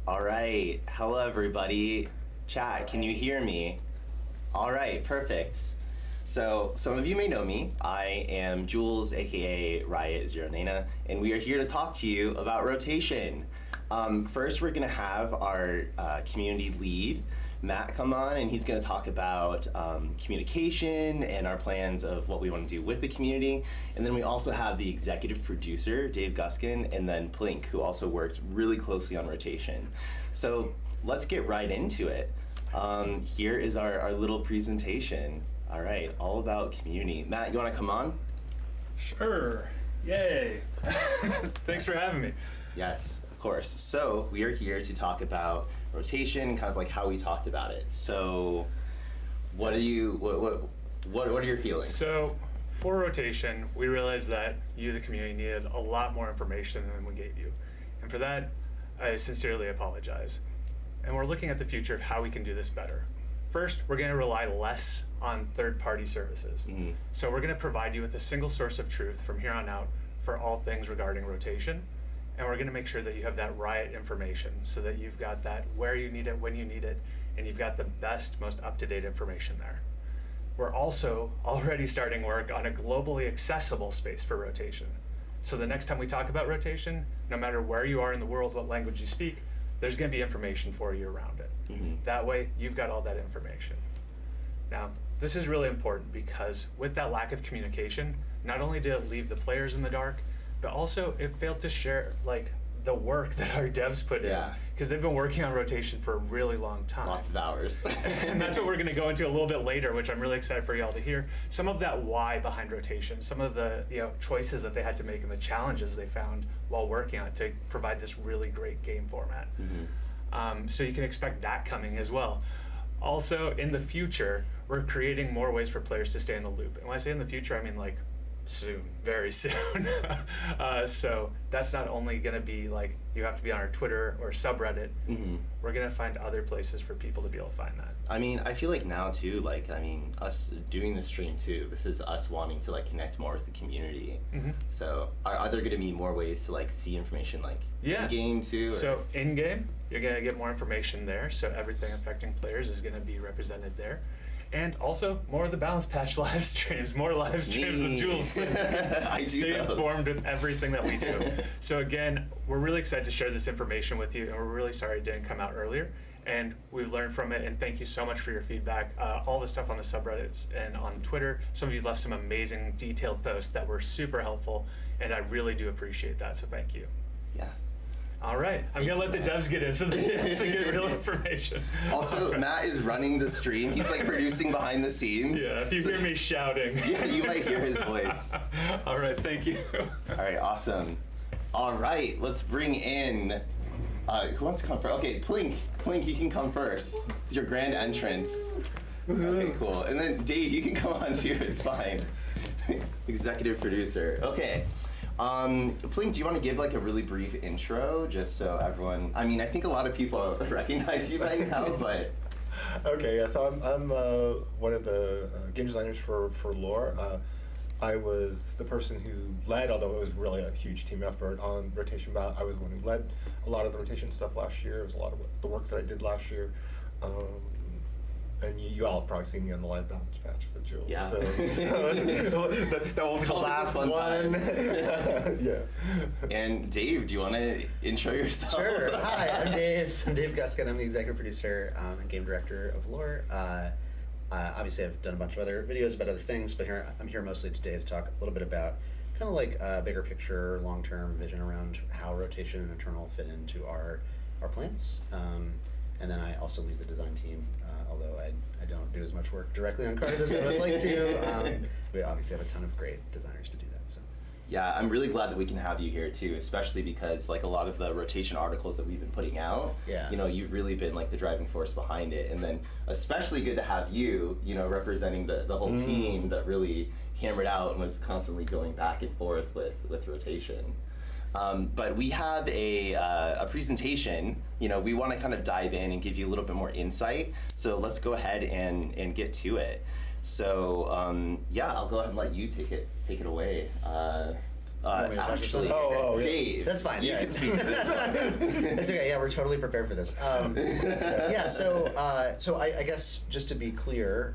All right. Hello, everybody. Chat, can you hear me? All right, perfect. So, some of you may know me. I am Jules, aka Riot Zero Nana, and we are here to talk to you about rotation. First, we're going to have our community lead, Matt, come on, and he's going to talk about communication and our plans of what we want to do with the community. And then we also have the executive producer, Dave Guskin, and then Plink, who also worked really closely on rotation. So let's get right into it. Here is our little presentation. All right, all about community. Matt, you want to come on? Sure. Yay. Thanks for having me. Yes, of course. So we are here to talk about rotation, kind of like how we talked about it. So what are your feelings? So for rotation, we realized that you, the community, needed a lot more information than we gave you. And for that, I sincerely apologize. And we're looking at the future of how we can do this better. First, we're going to rely less on third-party services. Mm-hmm. So we're going to provide you with a single source of truth from here on out for all things regarding rotation. And we're going to make sure that you have that Riot information so that you've got that where you need it, when you need it, and you've got the best, most up-to-date information there. We're also already starting work on a globally accessible space for rotation. So the next time we talk about rotation, no matter where you are in the world, what language you speak, there's going to be information for you around it. Mm-hmm. That way, you've got all that information. Now, this is really important because with that lack of communication, not only did it leave the players in the dark, but also it failed to share the work that our devs put in, because they've been working on rotation for a really long time. Lots of hours. And that's what we're going to go into a little bit later, which I'm really excited for y'all to hear. Some of that why behind rotation, some of the choices that they had to make and the challenges they found while working on it to provide this really great game format. Mm-hmm. So you can expect that coming as well. Also, in the future, we're creating more ways for players to stay in the loop. And when I say in the future, I mean soon, very soon. So that's not only going to be you have to be on our Twitter or subreddit. Mm-hmm. We're going to find other places for people to be able to find that. I mean, I feel like now too, us doing the stream too, this is us wanting to connect more with the community. Mm-hmm. So are there going to be more ways to see information in-game too? Or? So in-game, you're going to get more information there. So everything affecting players is going to be represented there. And also, more of the Balance Patch live streams, more live streams with Jules. I do Stay those. informed with everything that we do. So again, we're really excited to share this information with you, and we're really sorry it didn't come out earlier. And we've learned from it, and thank you so much for your feedback. All the stuff on the subreddits and on Twitter, some of you left some amazing detailed posts that were super helpful, and I really do appreciate that, so thank you. Yeah. All right, I'm going to let the devs get in so they can get real information. Also, right. Matt is running the stream. He's producing behind the scenes. Yeah, if you hear me shouting. Yeah, you might hear his voice. All right, thank you. All right, awesome. All right, let's bring in, who wants to come first? Okay, Plink, you can come first. Your grand entrance. Okay, cool. And then Dave, you can come on too, it's fine. Executive producer. Okay. Plink, do you want to give a really brief intro, just so everyone, I think a lot of people recognize you by now, but... Okay, yeah, so I'm one of the game designers for Lore. I was the person who led, although it was really a huge team effort on rotation, but I was the one who led a lot of the rotation stuff last year. It was a lot of the work that I did last year. And you all have probably seen me on the live Balance Patch with Jules. Yeah. So that won't be the last one. Yeah. And Dave, do you want to intro yourself? Sure. Hi, I'm Dave. I'm Dave Guskin. I'm the executive producer and game director of Lore. Obviously, I've done a bunch of other videos about other things, but I'm here mostly today to talk a little bit about kind of a bigger picture, long-term vision around how rotation and Eternal fit into our plans. And then I also lead the design team, although I don't do as much work directly on cards as I would like to. We obviously have a ton of great designers to do that. So. Yeah, I'm really glad that we can have you here too, especially because a lot of the rotation articles that we've been putting out, you've really been the driving force behind it. And then especially good to have you, representing the whole team that really hammered out and was constantly going back and forth with rotation. But we have a presentation. We want to kind of dive in and give you a little bit more insight. So let's go ahead and get to it. So yeah, I'll go ahead and let you take it away. Want me to touch Actually, something? Oh, yeah. Dave, That's fine. You Yeah. can speak to this one. It's okay. Yeah, we're totally prepared for this. Yeah. So I guess just to be clear,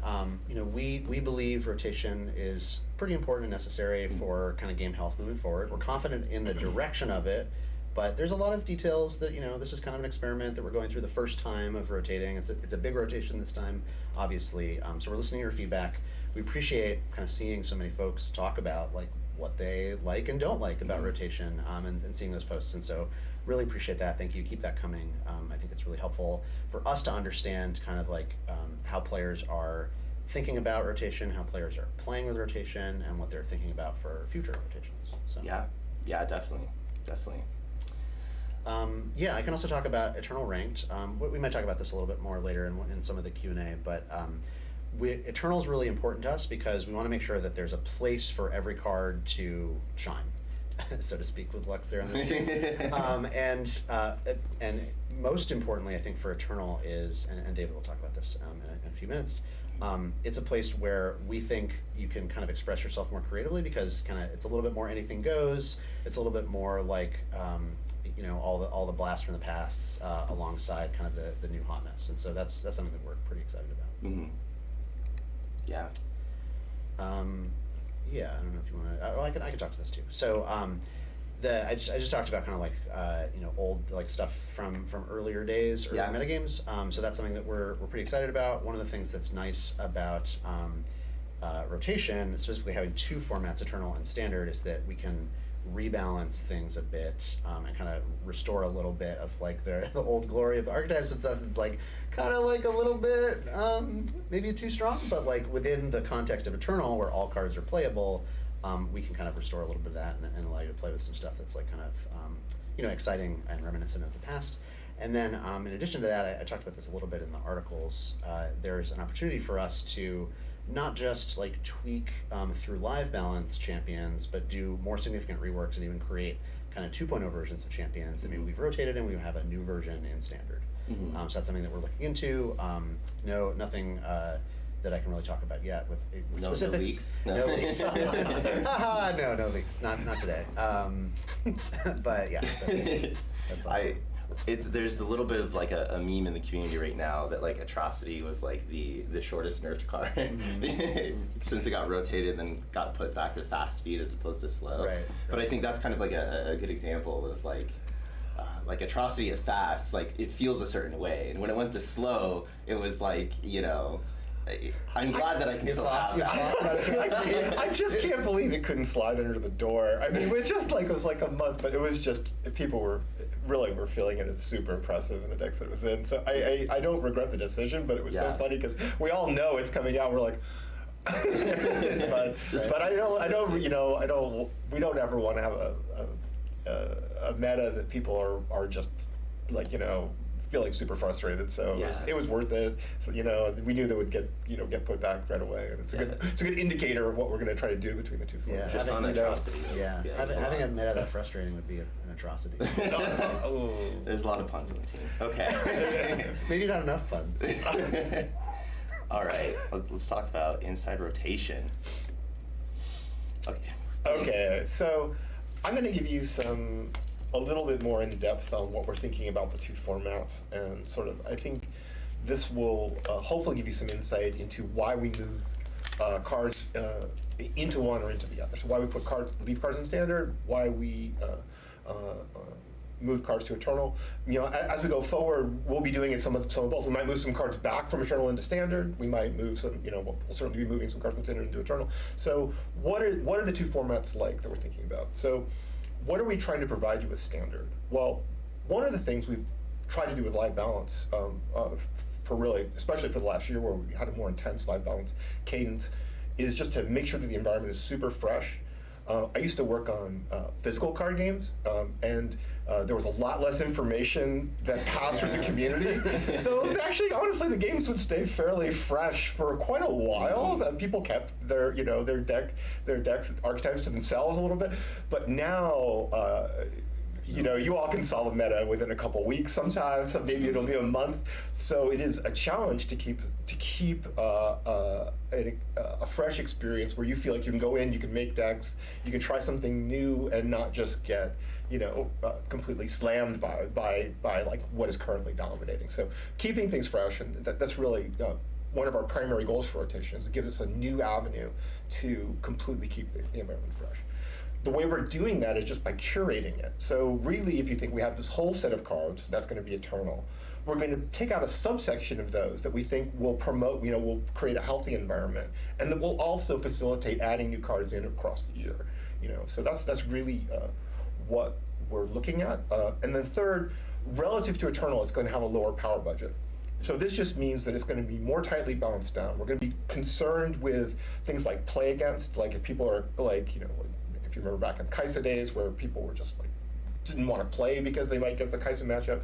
we believe rotation is pretty important and necessary for kind of game health moving forward. We're confident in the direction of it, but there's a lot of details that this is kind of an experiment that we're going through the first time of rotating. It's a big rotation this time, obviously. So we're listening to your feedback. We appreciate kind of seeing so many folks talk about like what they like and don't like about rotation, and seeing those posts. And so really appreciate that. Thank you. Keep that coming. I think it's really helpful for us to understand kind of like how players are thinking about rotation, how players are playing with rotation, and what they're thinking about for future rotations. So Yeah, definitely. I can also talk about Eternal Ranked. We might talk about this a little bit more later in some of the Q&A, but Eternal is really important to us because we want to make sure that there's a place for every card to shine, so to speak, with Lux there on the screen. And most importantly, I think for Eternal is, and David will talk about this in a few minutes, it's a place where we think you can kind of express yourself more creatively because kind of it's a little bit more anything goes. It's a little bit more like all the blasts from the past alongside kind of the new hotness, and so that's something that we're pretty excited about. Mm-hmm. Yeah. I don't know if you want to. I can talk to this too. So I just talked about kind of like old like stuff from earlier days or metagames. So that's something that we're pretty excited about. One of the things that's nice about rotation, specifically having two formats, Eternal and Standard, is that we can rebalance things a bit and kind of restore a little bit of like the old glory of the archetypes and stuff. It's like kind of like a little bit maybe too strong, but like within the context of Eternal, where all cards are playable, we can kind of restore a little bit of that and allow you to play with some stuff that's like kind of exciting and reminiscent of the past. And then in addition to that, I talked about this a little bit in the articles. There's an opportunity for us to not just like tweak through live balance champions, but do more significant reworks and even create kind of 2.0 versions of champions that maybe we've rotated and we have a new version in Standard. Mm-hmm. So that's something that we're looking into. Nothing that I can really talk about yet with specifics. No leaks. No leaks. Not today. But yeah, that's all. There's a little bit of like a meme in the community right now that like Atrocity was like the shortest nerfed card since it got rotated and got put back to fast speed as opposed to slow. Right. But I think that's kind of like a good example of like Atrocity at fast, like it feels a certain way, and when it went to slow, it was like I'm glad that I can still have that. I just can't believe it couldn't slide under the door. I mean, it was like a month, but it was just people were feeling it as super impressive in the decks that it was in. So I don't regret the decision, but it was so funny because we all know it's coming out. We're like, but I don't. We don't ever want to have a meta that people are just like feeling super frustrated. So it was worth it. So, we knew that would get put back right away, and it's a good indicator of what we're going to try to do between the two formats. Yeah, Just on Atrocity. Having a meta that frustrating would be an atrocity. There's a lot of puns on the team. Okay. Maybe not enough puns. All right, let's talk about inside rotation. Okay, so I'm going to give you a little bit more in depth on what we're thinking about the two formats, and sort of I think this will hopefully give you some insight into why we move cards into one or into the other. So why we leave cards in Standard, why we move cards to Eternal. As we go forward, we'll be doing it some of both. We might move some cards back from Eternal into Standard. We might move some. We'll certainly be moving some cards from Standard into Eternal. So what are the two formats like that we're thinking about? So what are we trying to provide you with Standard? Well, one of the things we've tried to do with live balance, especially for the last year where we had a more intense live balance cadence, is just to make sure that the environment is super fresh. I used to work on physical card games, and there was a lot less information that passed through the community. So actually, honestly, the games would stay fairly fresh for quite a while. People kept their decks archetypes to themselves a little bit. But now, you all can solve a meta within a couple weeks sometimes, so maybe it'll be a month. So it is a challenge to keep a fresh experience where you feel like you can go in, you can make decks, you can try something new, and not just get completely slammed by like what is currently dominating. So keeping things fresh, and that's really one of our primary goals for rotation, is to give us a new avenue to completely keep the environment fresh. The way we're doing that is just by curating it. So really, if you think we have this whole set of cards, that's going to be eternal, we're going to take out a subsection of those that we think will promote, will create a healthy environment, and that will also facilitate adding new cards in across the year. So that's really what we're looking at. And then third, relative to Eternal, it's going to have a lower power budget. So this just means that it's going to be more tightly balanced down. We're going to be concerned with things like play against, like if people are like, if you remember back in Kaisa days where people were just like, didn't want to play because they might get the Kaisa matchup.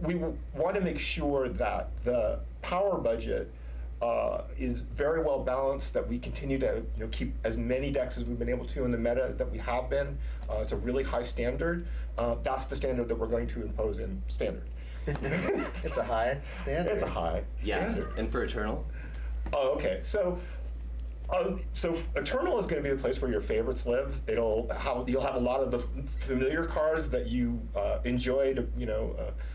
We want to make sure that the power budget is very well balanced, that we continue to keep as many decks as we've been able to in the meta that we have been. It's a really high standard. That's the standard that we're going to impose in Standard. It's a high standard. It's a high standard. And for Eternal? Oh, okay. So Eternal is going to be the place where your favorites live. You'll have a lot of the familiar cards that you enjoyed,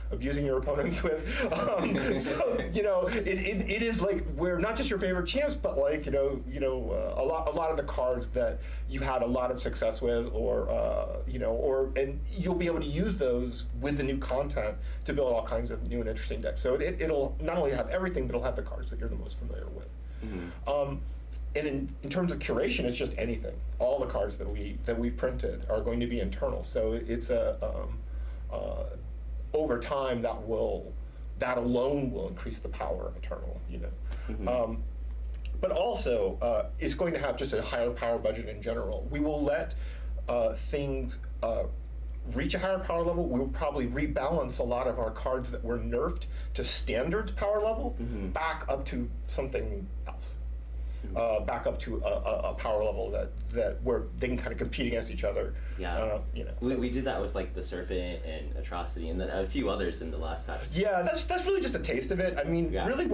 abusing your opponents with. It is like where not just your favorite champs, but like a lot of the cards that you had a lot of success with, and you'll be able to use those with the new content to build all kinds of new and interesting decks. So it'll not only have everything, but it'll have the cards that you're the most familiar with. Mm-hmm. And in terms of curation, it's just anything. All the cards that we've printed are going to be internal. So it's over time that alone will increase the power of Eternal. Mm-hmm. But also it's going to have just a higher power budget in general. We will let things reach a higher power level. We'll probably rebalance a lot of our cards that were nerfed to Standard's power level back up to something else. Back up to a power level that where they can kind of compete against each other. Yeah. We did that with like the Serpent and Atrocity, and then a few others in the last patch. Yeah, that's really just a taste of it. I mean, really,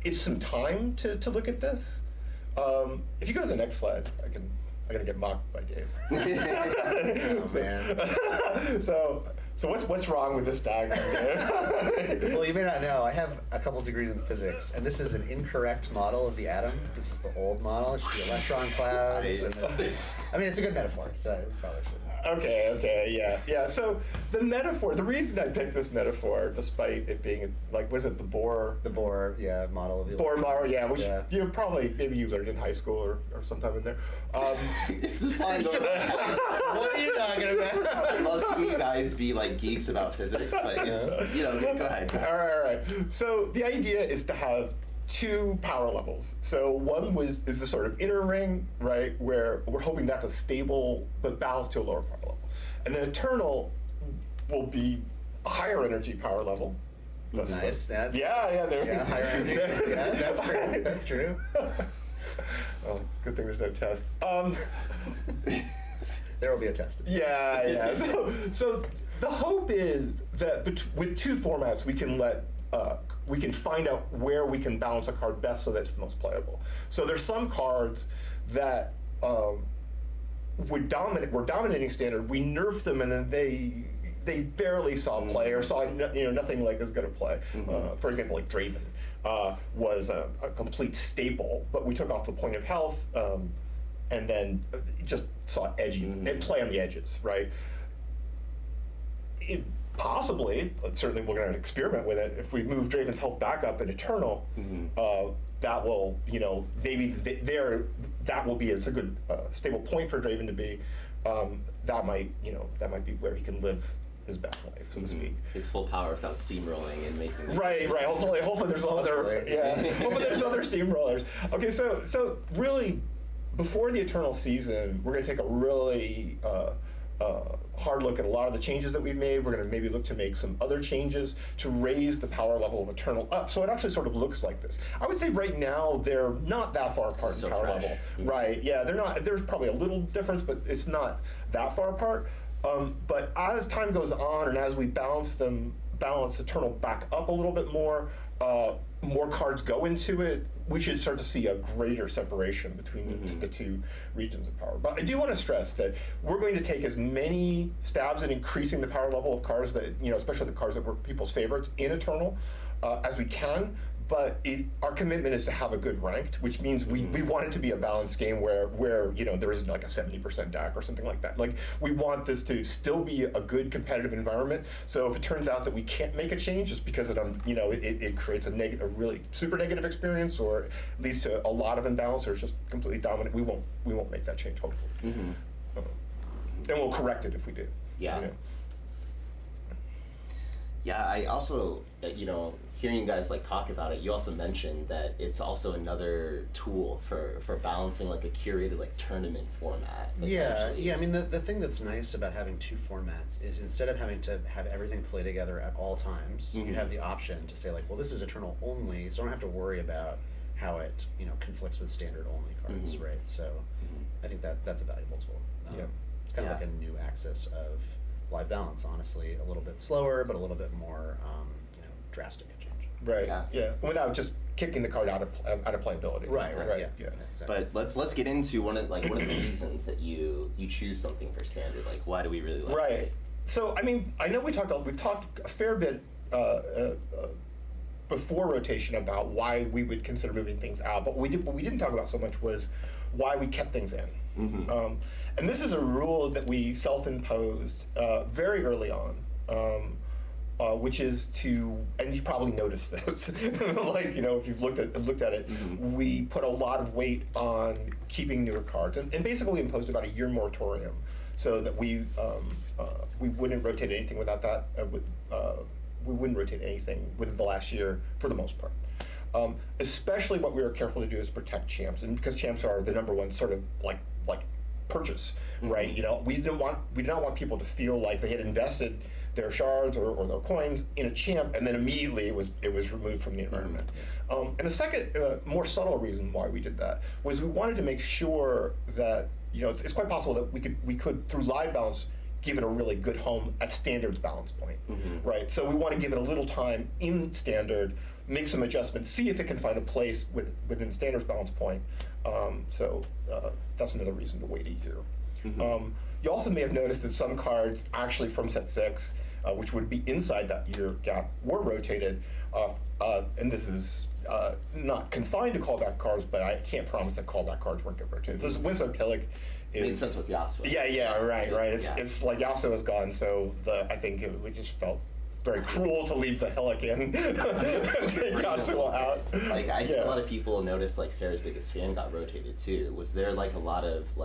it's some time to look at this. If you go to the next slide, I'm gonna get mocked by Dave. Oh man. So what's wrong with this diagram, Dave? Well, you may not know, I have a couple degrees in physics, and this is an incorrect model of the atom. This is the old model. It should be electron clouds. It's a good metaphor, so I probably should. Okay, yeah. So the metaphor, the reason I picked this metaphor, despite it being like, was it the Bohr? The Bohr, model of the Bohr model, yeah, which maybe you learned in high school or sometime in there. It's fine. What are you talking about? I love seeing you guys be like geeks about physics, but it's go ahead. All right. So the idea is to have two power levels. So one is the sort of inner ring, right, where we're hoping that's a stable but balanced to a lower power level. And then Eternal will be a higher energy power level. Nice. Higher energy. Yeah, that's true. That's true. Oh, good thing there's no test. There will be a test. Yeah. So the hope is that with two formats, we can find out where we can balance a card best so that it's the most playable. So there's some cards that were dominating Standard. We nerfed them, and then they barely saw play or saw nothing like as good a play. Mm-hmm. For example, like Draven was a complete staple, but we took off the point of health, and then just saw edgy and play on the edges, right? Possibly, certainly we're going to experiment with it. If we move Draven's health back up in Eternal, that will, that will be, it's a good stable point for Draven to be. That might be where he can live his best life, so to speak. His full power without steamrolling and making. Right. Hopefully there's other, hopefully there's other steamrollers. Okay, so really, before the Eternal season, we're going to take a really hard look at a lot of the changes that we've made. We're going to maybe look to make some other changes to raise the power level of Eternal up. So it actually sort of looks like this. I would say right now they're not that far apart in power level. Right, yeah, they're not. There's probably a little difference, but it's not that far apart. But as time goes on and as we balance Eternal back up a little bit more cards go into it, we should start to see a greater separation between the two regions of power. But I do want to stress that we're going to take as many stabs at increasing the power level of cards that, especially the cards that were people's favorites in Eternal, as we can. But our commitment is to have a good ranked, which means we want it to be a balanced game where there isn't like a 70% DAC or something like that. Like, we want this to still be a good competitive environment. So if it turns out that we can't make a change just because it creates a really super negative experience, or leads to a lot of imbalance, or it's just completely dominant, we won't make that change, hopefully. And we'll correct it if we do. Yeah. Yeah, I also, hearing you guys talk about it, you also mentioned that it's also another tool for balancing a curated tournament format. Yeah. I mean, the thing that's nice about having two formats is instead of having to have everything play together at all times, you have the option to say well, this is Eternal only, so I don't have to worry about how it conflicts with standard only cards, right? So I think that's a valuable tool. It's kind of like a new axis of live balance. Honestly, a little bit slower, but a little bit more drastic a change. Right. Yeah. Without just kicking the card out of playability. Right. Yeah. but Exactly. let's get into one of the reasons that you choose something for standard. Why do we really like it? Right. So I mean, I know we've talked a fair bit before rotation about why we would consider moving things out, but what we didn't talk about so much was why we kept things in. And this is a rule that we self-imposed very early on. Which is and you've probably noticed this, if you've looked at it, we put a lot of weight on keeping newer cards, and basically we imposed about a year moratorium, so that we wouldn't rotate anything without that. We wouldn't rotate anything within the last year for the most part. Especially what we were careful to do is protect champs, and because champs are the number one sort of like purchase, right? We did not want people to feel like they had invested their shards or their coins in a champ, and then immediately it was removed from the environment. And the second, more subtle reason why we did that was we wanted to make sure that it's quite possible that we could through live balance give it a really good home at standard's balance point, right? So we want to give it a little time in standard, make some adjustments, see if it can find a place within standard's balance point. So that's another reason to wait a year. You also may have noticed that some cards actually from set 6, which would be inside that year gap, were rotated. And this is not confined to callback cards, but I can't promise that callback cards weren't get rotated. This Windswept Hillock Made sense with Yasuo. Yeah, right. It's like Yasuo is gone, so I think we just felt very cruel to leave the Hillock in and take Yasuo out. I think a lot of people noticed Sarah's biggest fan got rotated too. Was there a lot of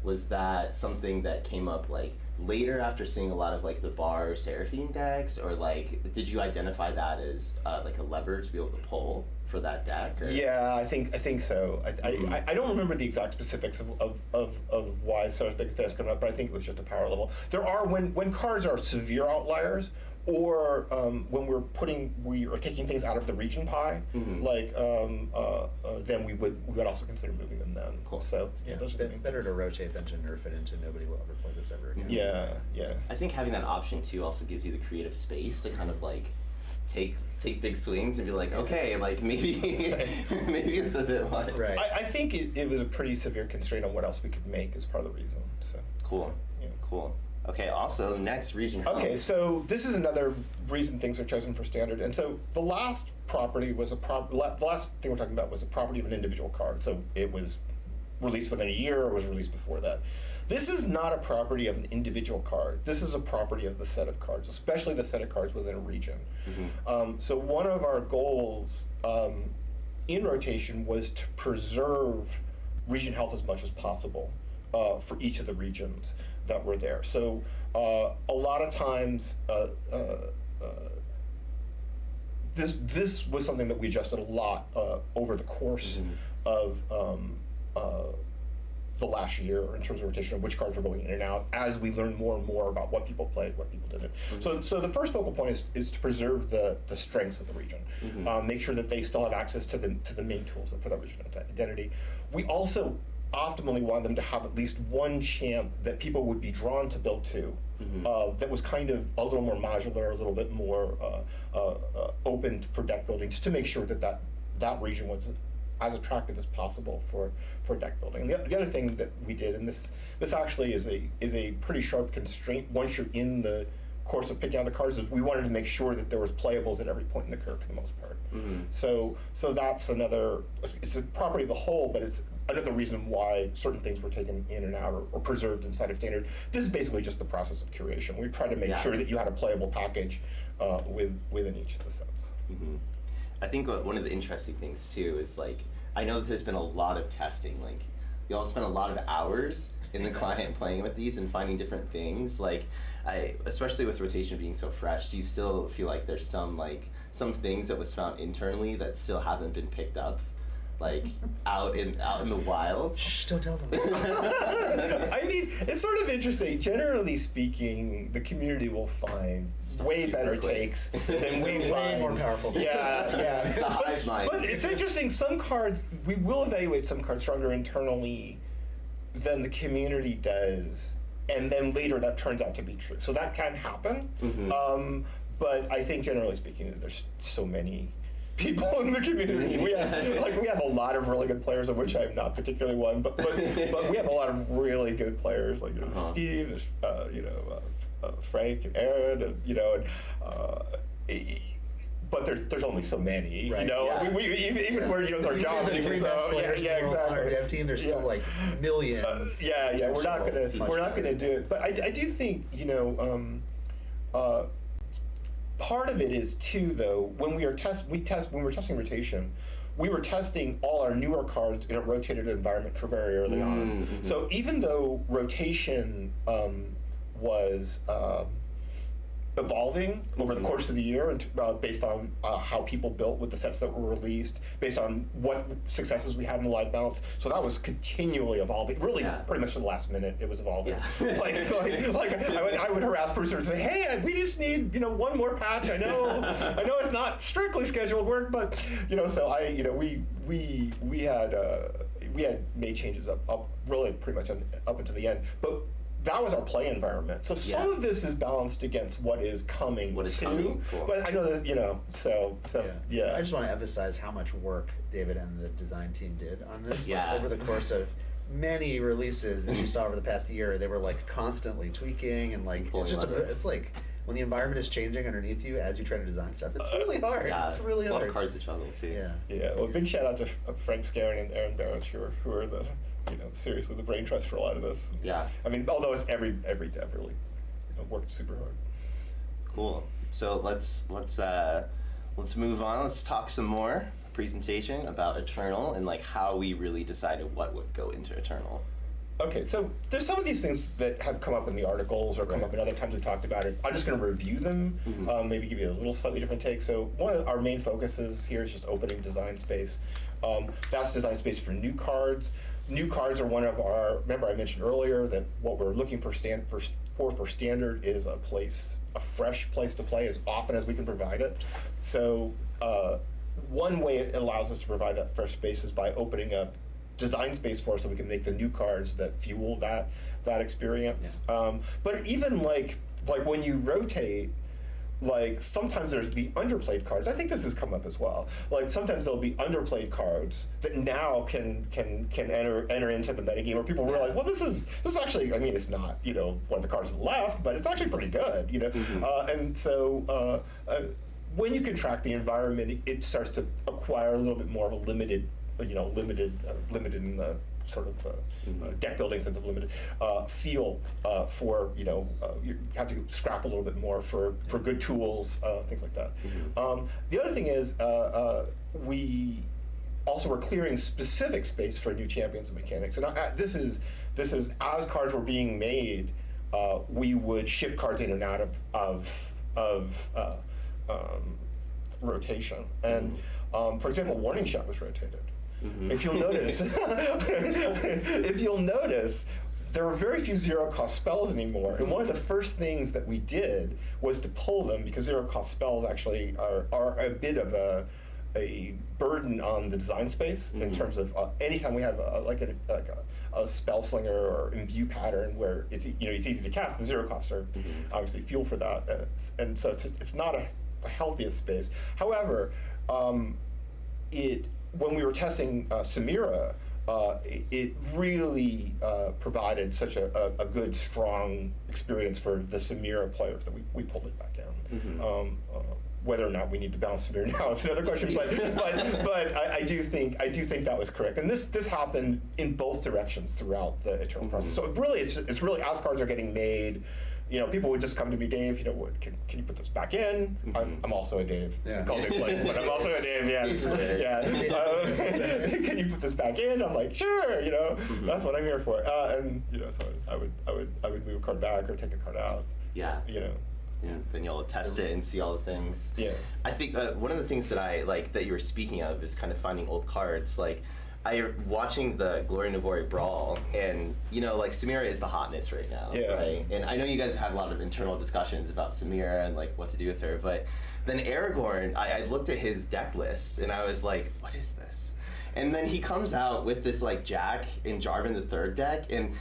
was that something that came up later after seeing a lot of the Bar Seraphine decks, or did you identify that as a lever to be able to pull for that deck? Or? Yeah, I think so. I don't remember the exact specifics of why Sarah's big fans come up, but I think it was just a power level. There are when cards are severe outliers, or when we are taking things out of the region pie, then we would also consider moving them then. Cool. So those are the main better things. to rotate than to nerf it into nobody will ever play this ever again. Yeah. I think having that option too also gives you the creative space to kind of take big swings and be okay, maybe it's a bit much. Right. I think it was a pretty severe constraint on what else we could make as part of the reason. So Cool. Okay, also, next region. Okay, so this is another reason things are chosen for standard. And so the last property was the last thing we're talking about was a property of an individual card. So it was released within a year or was released before that. This is not a property of an individual card. This is a property of the set of cards, especially the set of cards within a region. So one of our goals in rotation was to preserve region health as much as possible for each of the regions that were there. So a lot of times, this was something that we adjusted a lot over the course of the last year in terms of rotation of which cards were going in and out as we learned more and more about what people played, what people didn't. So the first focal point is to preserve the strengths of the region, make sure that they still have access to the main tools for that region identity. We also optimally want them to have at least one champ that people would be drawn to build to. That was kind of a little more modular, a little bit more open for deck building, just to make sure that region was as attractive as possible for deck building. And the other thing that we did, and this actually is a pretty sharp constraint once you're in the course of picking out the cards, is we wanted to make sure that there was playables at every point in the curve for the most part. So that's another, it's a property of the whole, but it's another reason why certain things were taken in and out or preserved inside of standard. This is basically just the process of curation. We tried to make sure that you had a playable package within each of the sets. I think one of the interesting things too is like, I know that there's been a lot of testing. Like, you all spent a lot of hours in the client playing with these and finding different things. Like, especially with rotation being so fresh, do you still feel like there's some things that was found internally that still haven't been picked up, like out in the wild? Shh, don't tell them. I mean, it's sort of interesting. Generally speaking, the community will find way better takes than we find. Way more powerful. Yeah. But it's interesting. Some cards, we will evaluate some cards stronger internally than the community does, and then later that turns out to be true. So that can happen. But I think generally speaking, there's so many people in the community. We have a lot of really good players, of which I'm not particularly one, but we have a lot of really good players, like Steve, there's Frank and Aaron, but there's only so many, Right. We even where it's our job. The three best players in the world on our dev team, there's still like millions. We're not gonna do it. But I do think part of it is too, though, when we were testing rotation, we were testing all our newer cards in a rotated environment for very early on. So even though rotation was evolving over the course of the year, and based on how people built with the sets that were released, based on what successes we had in the live balance. So that was continually evolving. Really, pretty much to the last minute, it was evolving. I would harass Brewster and say, "Hey, we just need one more patch. I know it's not strictly scheduled work, but so we had made changes up really pretty much up until the end, but." That was our play environment. So some of this is balanced against what is coming too. Cool. But I know that, I just want to emphasize how much work David and the design team did on this. Like, over the course of many releases that you saw over the past year, they were like constantly tweaking and like, it's like when the environment is changing underneath you as you try to design stuff, it's really hard. It's really hard. A lot of cards to juggle too. Yeah. Well, big shout out to Frank Scaron and Aaron Barrett, who are the seriously the brain trust for a lot of this. Yeah. I mean, although it's every dev really worked super hard. Cool. So let's move on. Let's talk some more presentation about Eternal and like how we really decided what would go into Eternal. Okay, so there's some of these things that have come up in the articles or come up in other times we've talked about it. I'm just going to review them, maybe give you a little slightly different take. So one of our main focuses here is just opening design space. That's design space for new cards. New cards are one of our, remember I mentioned earlier that what we're looking for standard is a fresh place to play as often as we can provide it. So one way it allows us to provide that fresh space is by opening up design space for us so we can make the new cards that fuel that experience. But even like when you rotate, like sometimes there's the underplayed cards. I think this has come up as well. Like sometimes there'll be underplayed cards that now can enter into the metagame where people realize, well, this is actually, I mean, it's not one of the cards left, but it's actually pretty good. And so when you contract the environment, it starts to acquire a little bit more of a limited in the sort of deck building sense of limited feel for you have to scrap a little bit more for good tools, things like that. The other thing is we also were clearing specific space for new champions and mechanics, and this is as cards were being made, we would shift cards in and out of rotation, and for example, Warning Shot was rotated. If you'll notice, there are very few zero-cost spells anymore. And one of the first things that we did was to pull them, because zero-cost spells actually are a bit of a burden on the design space in terms of anytime we have a spell slinger or imbue pattern where it's it's easy to cast. The zero costs are obviously fuel for that, and so it's not a healthiest space. However, when we were testing Samira, it really provided such a good, strong experience for the Samira players that we pulled it back in. Whether or not we need to balance Samira now is another question, but I do think that was correct, and this happened in both directions throughout the Eternal process. So it's really as cards are getting made. People would just come to me, Dave. Can you put this back in? I'm also a Dave. Yeah. I call Dave Blake, but I'm also a Dave. Yeah. Can you put this back in? I'm like, sure. That's what I'm here for. And so I would move a card back or take a card out. Yeah. Yeah. Then you'll test it and see all the things. Yeah. I think one of the things that I like that you were speaking of is kind of finding old cards. Like, watching the Glory Navori Brawl, and Samira is the hotness right now, right? And I know you guys have had a lot of internal discussions about Samira and like what to do with her, but then Aragorn, I looked at his deck list and I was like, what is this? And then he comes out with this like Jack and Jarvan the third deck, and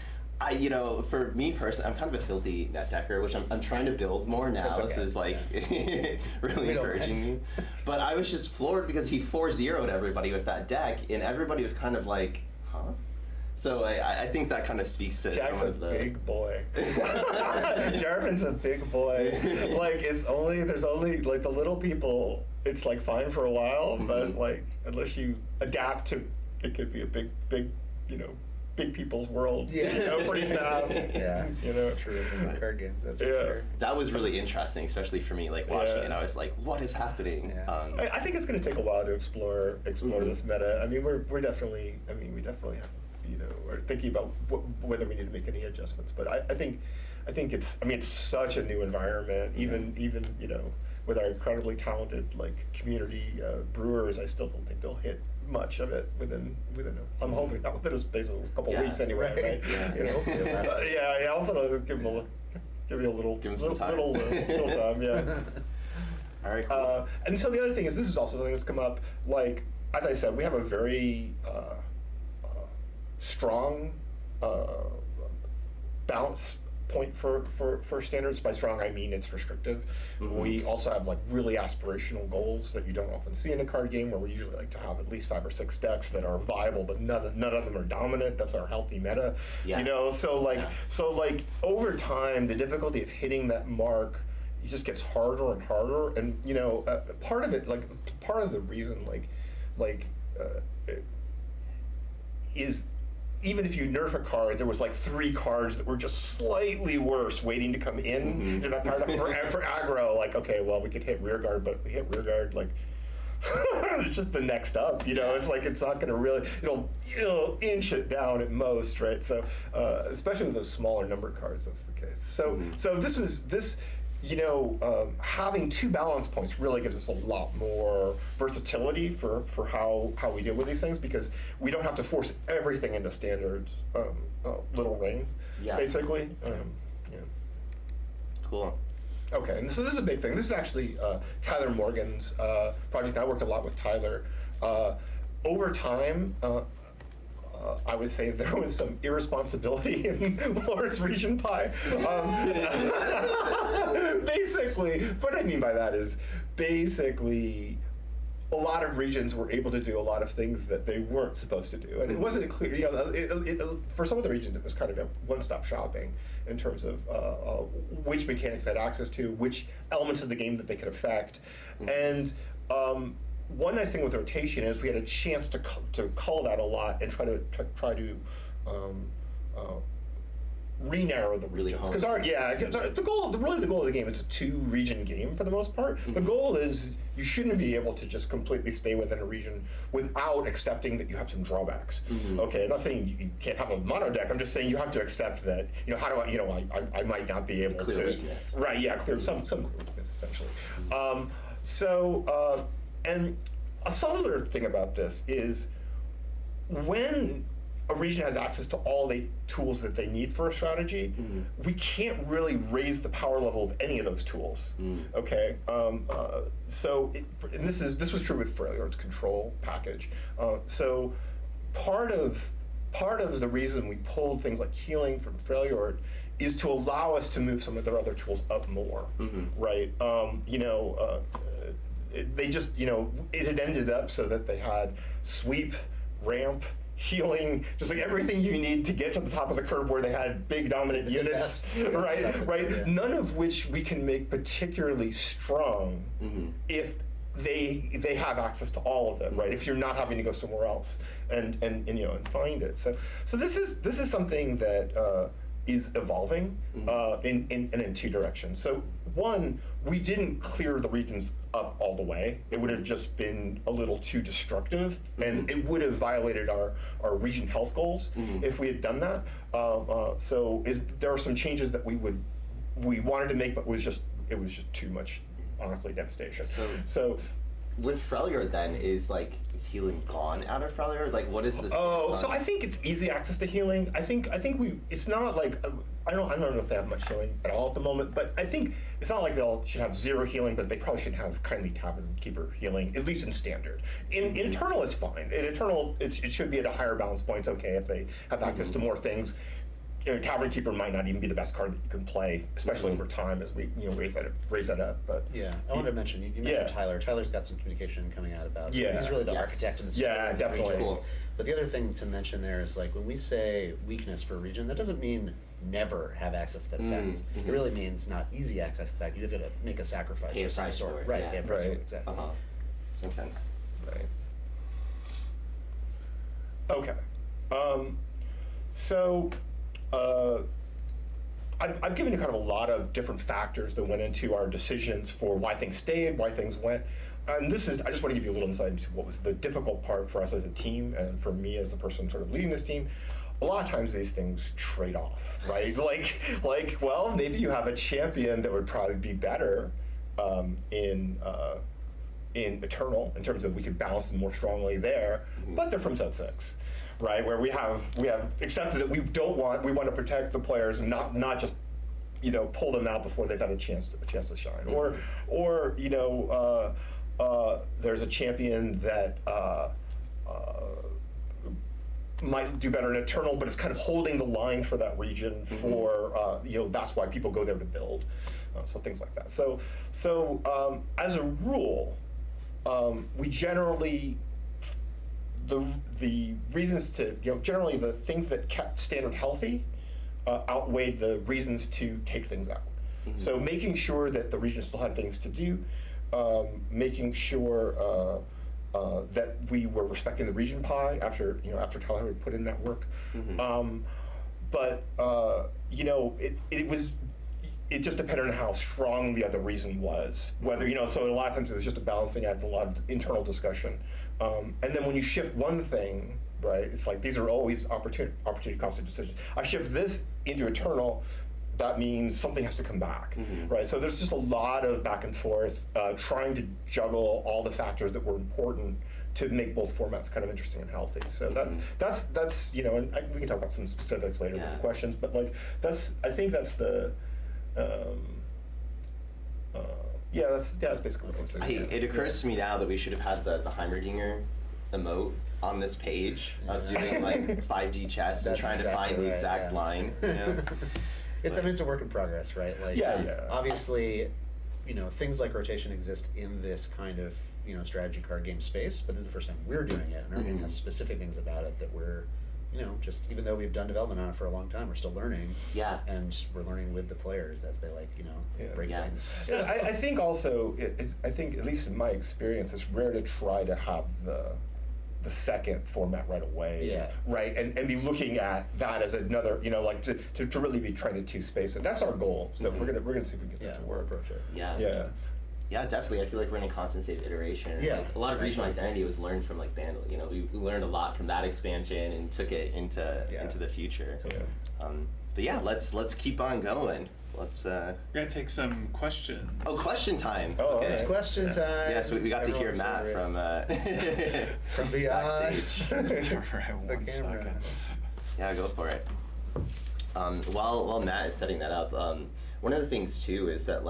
for me personally, I'm kind of a filthy net decker, which I'm trying to build more now. Okay. This is like really encouraging me. But I was just floored because he 4-0'd everybody with that deck, and everybody was kind of like, huh? So I think that kind of speaks to Jack's some of the... big boy. Jarvan's a big boy. Like, there's only like the little people, it's like fine for a while, but like unless you adapt to, it could be a big big people's world, pretty fast. Truism in card games, that's for sure. That was really interesting, especially for me, like watching it. I was like, what is happening? Yeah. I think it's going to take a while to explore this meta. I mean, we definitely have, we're thinking about whether we need to make any adjustments. But I think it's such a new environment. Even with our incredibly talented community brewers, I still don't think they'll hit much of it within I'm hoping not within a space of a couple weeks anyway, right? Yeah. I'll give you a little some time. Little time, yeah. All right, cool. And so the other thing is, this is also something that's come up. Like, as I said, we have a very strong balance point for standards. By strong, I mean it's restrictive. We also have really aspirational goals that you don't often see in a card game, where we usually like to have at least 5 or 6 decks that are viable, but none of them are dominant. That's our healthy meta. So over time, the difficulty of hitting that mark, it just gets harder and harder. And part of the reason is, even if you nerf a card, there was 3 cards that were just slightly worse waiting to come in to that part for aggro. Okay, well, we could hit rearguard, but we hit rearguard, it's just the next up, it's not going to really, it'll inch it down at most, right? So, especially with those smaller number cards, that's the case. So this having 2 balance points really gives us a lot more versatility for how we deal with these things, because we don't have to force everything into standard little ring, basically. Cool. Okay, and so this is a big thing. This is actually Tyler Morgan's project. I worked a lot with Tyler. Over time, I would say there was some irresponsibility in Lord's Region Pie. Basically, what I mean by that is basically a lot of regions were able to do a lot of things that they weren't supposed to do. And it wasn't clear, for some of the regions, it was kind of a one-stop shopping in terms of which mechanics they had access to, which elements of the game that they could affect. And one nice thing with rotation is we had a chance to cull that a lot and try to re-narrow the regions. Because the goal of the game is a 2-region game for the most part. The goal is you shouldn't be able to just completely stay within a region without accepting that you have some drawbacks. Okay, I'm not saying you can't have a mono deck. I'm just saying you have to accept that. How do I might not be able clear to weakness. Right? Yeah, clear some clear weakness essentially. And a subtler thing about this is when a region has access to all the tools that they need for a strategy, we can't really raise the power level of any of those tools. Okay, and this was true with Freljord's control package. So part of the reason we pulled things like healing from Freljord is to allow us to move some of their other tools up more, right? They just, it had ended up so that they had sweep, ramp, healing, just like everything you need to get to the top of the curve where they had big dominant units, right? Yeah. None of which we can make particularly strong if they have access to all of them, right? If you're not having to go somewhere else and find it. So this is something that is evolving in two directions. So one, we didn't clear the regions up all the way. It would have just been a little too destructive, and it would have violated our region health goals if we had done that. There are some changes that we wanted to make, but it was just too much, honestly, devastation. So with Freljord then, is healing gone out of Freljord? Like, what is this? So I think it's easy access to healing. I think it's not like I don't know if they have much healing at all at the moment, but I think it's not like they should have zero healing, but they probably should have Kindly Tavern Keeper healing, at least in standard. In Eternal, it's fine. In Eternal, it should be at a higher balance point. It's okay if they have access to more things. Tavern Keeper might not even be the best card that you can play, especially over time as we raise that up. But yeah, I wanted to mention you mentioned Tyler. Tyler's got some communication coming out about. Yeah, he's really the architect in the story. Yeah, definitely. Cool. But the other thing to mention there is when we say weakness for a region, that doesn't mean never have access to that effect. It really means not easy access to the fact. You've got to make a sacrifice Pay a of some price sort. for it, Right. yeah. Pay a price for Right. it, exactly. Makes sense. Right. Okay. I've given you kind of a lot of different factors that went into our decisions for why things stayed, why things went. And I just want to give you a little insight into what was the difficult part for us as a team and for me as the person sort of leading this team. A lot of times these things trade off, right? Well, maybe you have a champion that would probably be better in Eternal in terms of we could balance them more strongly there, but they're from Set 6. Right, where we have accepted that we want to protect the players and not just pull them out before they've had a chance to shine, or there's a champion that might do better in Eternal, but it's kind of holding the line for that region for that's why people go there to build, so things like that. So as a rule, we generally. The reasons to, generally the things that kept standard healthy outweighed the reasons to take things out. So making sure that the region still had things to do, making sure that we were respecting the region pie after Tyler had put in that work. It just depended on how strong the other reason was. Whether, so a lot of times it was just a balancing act, a lot of internal discussion. And then when you shift one thing, right, it's like these are always opportunity costed decisions. I shift this into Eternal, that means something has to come back, right? So there's just a lot of back and forth, trying to juggle all the factors that were important to make both formats kind of interesting and healthy. So that's and we can talk about some specifics later with the questions, but I think that's the. That's basically what I'm saying. It occurs to me now that we should have had the Heimerdinger emote on this page of doing 5D chess and That's trying to exactly find the right, exact line. It's a work in progress, right? Obviously, things like rotation exist in this kind of strategy card game space, but this is the first time we're doing it, and our game has specific things about it that we're just even though we've done development on it for a long time, we're still learning. Yeah. And we're learning with the players as they break things. Yeah, I think also, I think at least in my experience, it's rare to try to have the second format right away. Yeah. Right, and be looking at that as another, to really be trying to two-space it. That's our goal. So we're gonna see if we can get that to work. Approach it. Yeah. Yeah. Yeah, definitely. I feel like we're in a constant state of iteration. Yeah, a lot of regional identity was learned from Bandle. We learned a lot from that expansion and took it into the future. Totally. But yeah, let's keep on going. Let's. We're gonna take some questions. Oh, question time. Oh, okay. It's question time. Yes, we got to hear Everyone's Matt favorite. from From beyond backstage. Right, one second. Yeah, go for it. While Matt is setting that up, one of the things too is that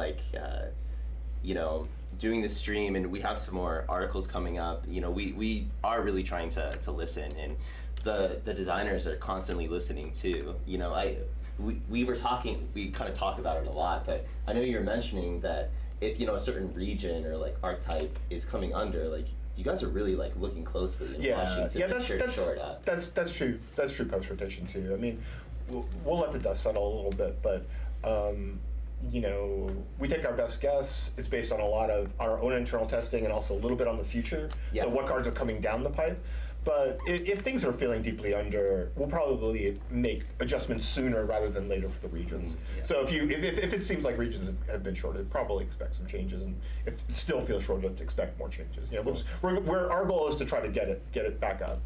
you know, doing this stream, and we have some more articles coming up. You know, we are really trying to listen, and the designers are constantly listening too. You know, we were talking, we kind of talk about it a lot, but I know you're mentioning that if, you know, a certain region or like archetype is coming under, like, you guys are really like looking closely and watching to make sure to shore it up. That's true. That's true post rotation too. I mean, we'll let the dust settle a little bit, but you know, we take our best guess. It's based on a lot of our own internal testing and also a little bit on the future. Yeah. So what cards are coming down the pipe. But if things are feeling deeply under, we'll probably make adjustments sooner rather than later for the regions. Yeah. So if it seems like regions have been shorted, probably expect some changes, and if it still feels shorted, expect more changes. You know, our goal is to try to get it back up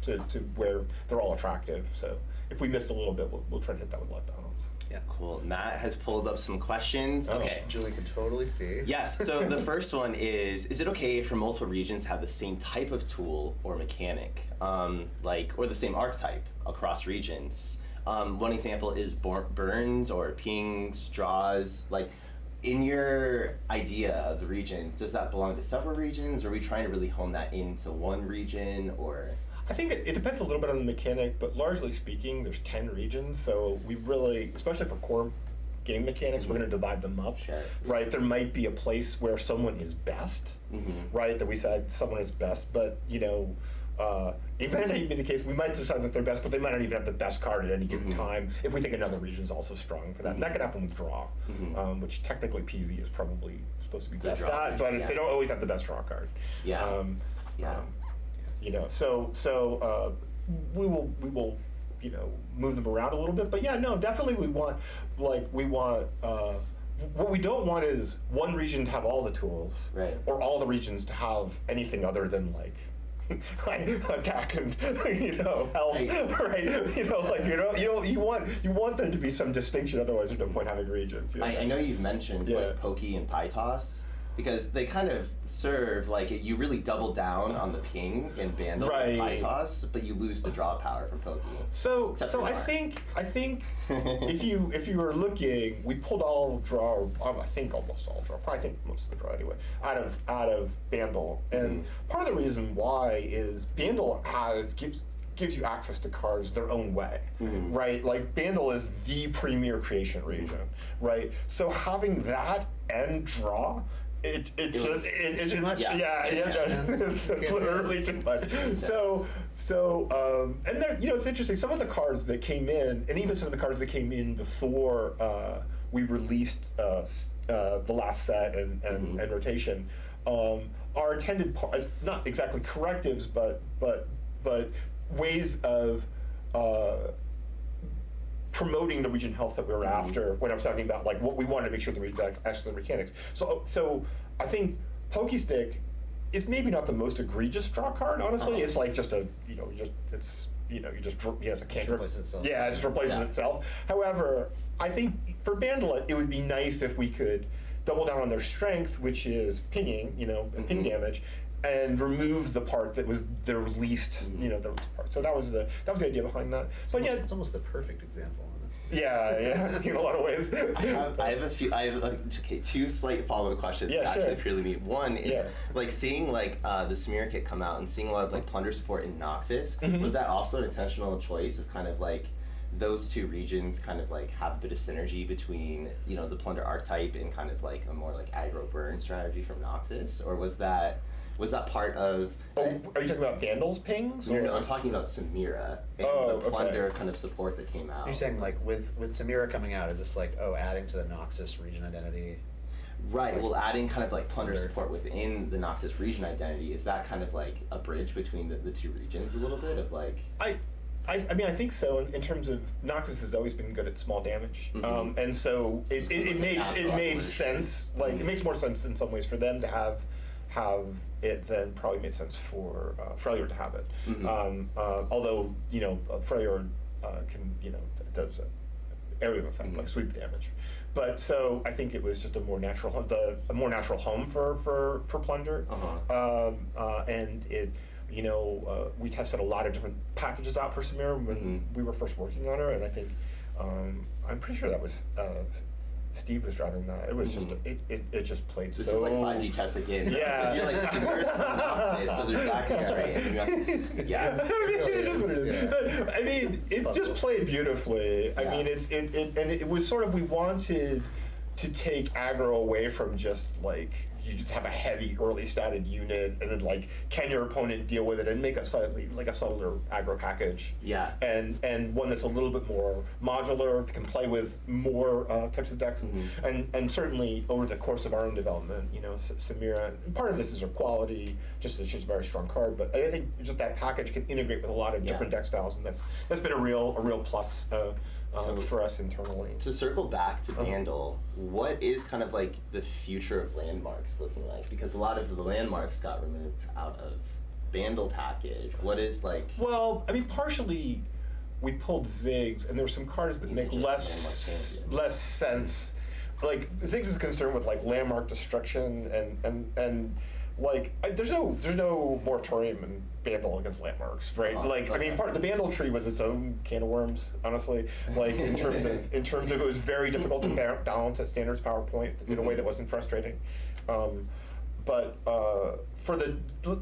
to where they're all attractive. So if we missed a little bit, we'll try to hit that with left balance. Yeah. Cool. Matt has pulled up some questions. Okay. Julie can totally see. Yes, so the first one is it okay for multiple regions to have the same type of tool or mechanic, or the same archetype across regions? One example is burns or pings, draws. Like, in your idea of the regions, does that belong to several regions, or are we trying to really hone that into one region, or? I think it depends a little bit on the mechanic, but largely speaking, there's 10 regions, so we really, especially for core game mechanics, we're going to divide them up, Sure. right? There might be a place where someone is best, right? That we said someone is best, but you know, it might not even be the case. We might decide that they're best, but they might not even have the best card at any given time if we think another region is also strong for that. And that can happen with draw, which technically PZ is probably supposed to be best draw at, region, but they don't always have the best draw card. Yeah. You know, so we will, you know, move them around a little bit. But yeah, no, definitely we want what we don't want is one region to have all the tools, Right. or all the regions to have anything other than like attack and you know health, right? You know, like you want there to be some distinction. Otherwise, there's no point having regions. You know? I know you've mentioned like Pokey and Pytos, because they kind of serve, like, you really double down on the ping and Vandal and Pytos, but you lose the draw power from Pokey. So I think if you were looking, we pulled all draw, I think almost all draw, probably think most of the draw anyway, out of Vandal, and part of the reason why is Vandal gives you access to cards their own way, right? Like, Vandal is the premier creation region, right? So having that and draw, it's too much. It's literally too much. So and there, you know, it's interesting. Some of the cards that came in, and even some of the cards that came in before we released the last set and rotation, are intended as not exactly correctives, but ways of promoting the region health that we were after when I was talking about like what we wanted to make sure the region actually the mechanics. So I think Pokestick is maybe not the most egregious draw card, honestly. It's like just a, you know, it's a cantrip. replaces itself. Yeah, it just replaces itself. However, I think for Bandlet, it would be nice if we could double down on their strength, which is pinging, you know, ping damage, and remove the part that was their least, you know, their least part. So that was the idea behind that. But yeah, It's almost the perfect example, honestly. yeah, in a lot of ways. I have two slight follow-up questions Yeah, that actually sure. purely me. One is Yeah. like seeing like the Samira kit come out and seeing a lot of like plunder support in Noxus. Was that also an intentional choice of kind of like those two regions kind of like have a bit of synergy between, you know, the plunder archetype and kind of like a more like aggro burn strategy from Noxus, or was that part of? Oh, are you talking about Vandal's pings? No, I'm talking about Samira and the plunder kind of support that came out. You're saying like with Samira coming out, is this like adding to the Noxus region identity? Right. Well, adding kind of like plunder support within the Noxus region identity, is that kind of like a bridge between the two regions a little bit of like? I mean, I think so. In terms of Noxus has always been good at small damage, and so it made sense. Like it makes more sense in some ways for them to have it than probably made sense for Freljord to have it. Although, you know, Freljord can, you know, does an area of effect like sweep damage. But so I think it was just a more natural home for plunder, and it, we tested a lot of different packages out for Samira when we were first working on her, and I think I'm pretty sure that was Steve was driving that. It was just it just played This so. is like 5G test again. Yeah. Because you're like Samira's from Knoxville, so there's that constraint. And you're like, yeah. It is what it is. Yeah. But, I mean, it just played beautifully. I mean, it was sort of, we wanted to take aggro away from just like, you just have a heavy early statted unit, and then like, can your opponent deal with it, and make a slightly like a subtler aggro package. Yeah. And one that's a little bit more modular, can play with more types of decks, and certainly over the course of our own development, Samira, and part of this is her quality, just that she's a very strong card, but I think just that package can integrate with a lot of different deck styles, and that's been a real plus. For us internally. To circle back to Bandle, what is kind of like the future of landmarks looking like? Because a lot of the landmarks got removed out of Bandle package. What is like? Well, I mean, partially we pulled Ziggs, and there were some cards that make less sense. Like Ziggs is concerned with like landmark destruction and like there's no moratorium in Bandle against landmarks, right? I mean, part of the Bandle tree was its own can of worms, honestly. Like in terms of it was very difficult to balance at standards PowerPoint in a way that wasn't frustrating. But for the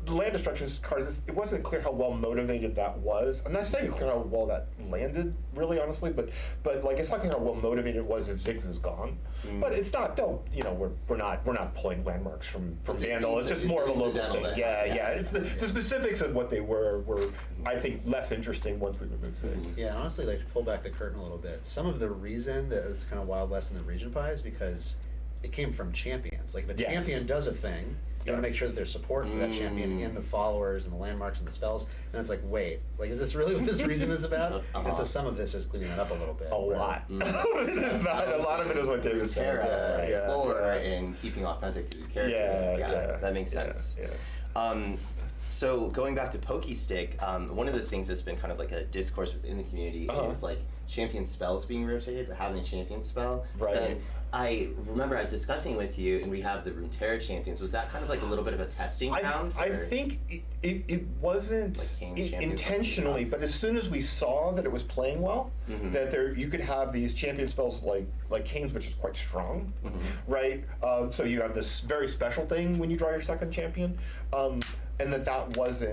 land destruction cards, it wasn't clear how well motivated that was. I'm not saying clear how well that landed, really, honestly, but like it's not clear how well motivated it was if Ziggs is gone. But it's not. We're not pulling landmarks from Bandle. It's just more of a local thing. Yeah. It's the specifics of what they were I think less interesting once we removed Ziggs. Yeah, honestly, like to pull back the curtain a little bit. Some of the reason that is kind of Wild West in the region pie is because it came from champions. Like if a champion does a thing, you want to make sure that there's support for that champion in the followers and the landmarks and the spells. And it's like, wait, like is this really what this region is about? And so some of this is cleaning it up a little bit. A lot. It's not, a lot of it is what David said. And keeping authentic to these characters. Yeah, that makes sense. Yeah. So going back to Pokestick, one of the things that's been kind of like a discourse within the community is like champion spells being rotated, but having a champion spell. Right. And I remember I was discussing with you, and we have the Runeterra champions. Was that kind of like a little bit of a testing ground? I think it wasn't intentionally, but as soon as we saw that it was playing well, that you could have these champion spells like Kane's, which is quite strong, right? So you have this very special thing when you draw your second champion, and that was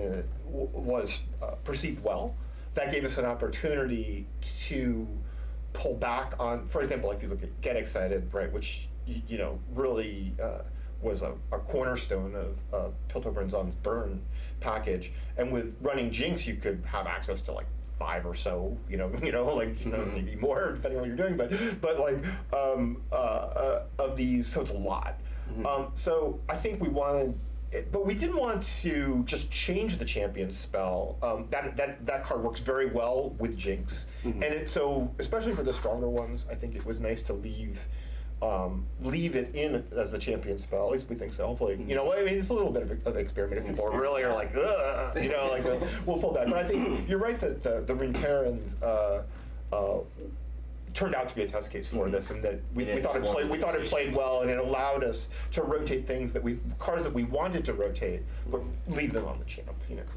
perceived well. That gave us an opportunity to pull back on, for example, if you look at Get Excited, right, which really was a cornerstone of Piltover Burn package, and with running Jinx, you could have access to like 5 or so, maybe more depending on what you're doing, but like of these, so it's a lot. So I think we wanted. But we didn't want to just change the champion spell. That card works very well with Jinx, and so especially for the stronger ones, I think it was nice to leave it in as the champion spell. At least we think so. Hopefully, I mean, it's a little bit of an experiment. If people really are like, we'll pull back. But I think you're right that the Runeterrans turned out to be a test case for this, and that we thought it played well, and it allowed us to rotate things cards that we wanted to rotate, but leave them on the champ.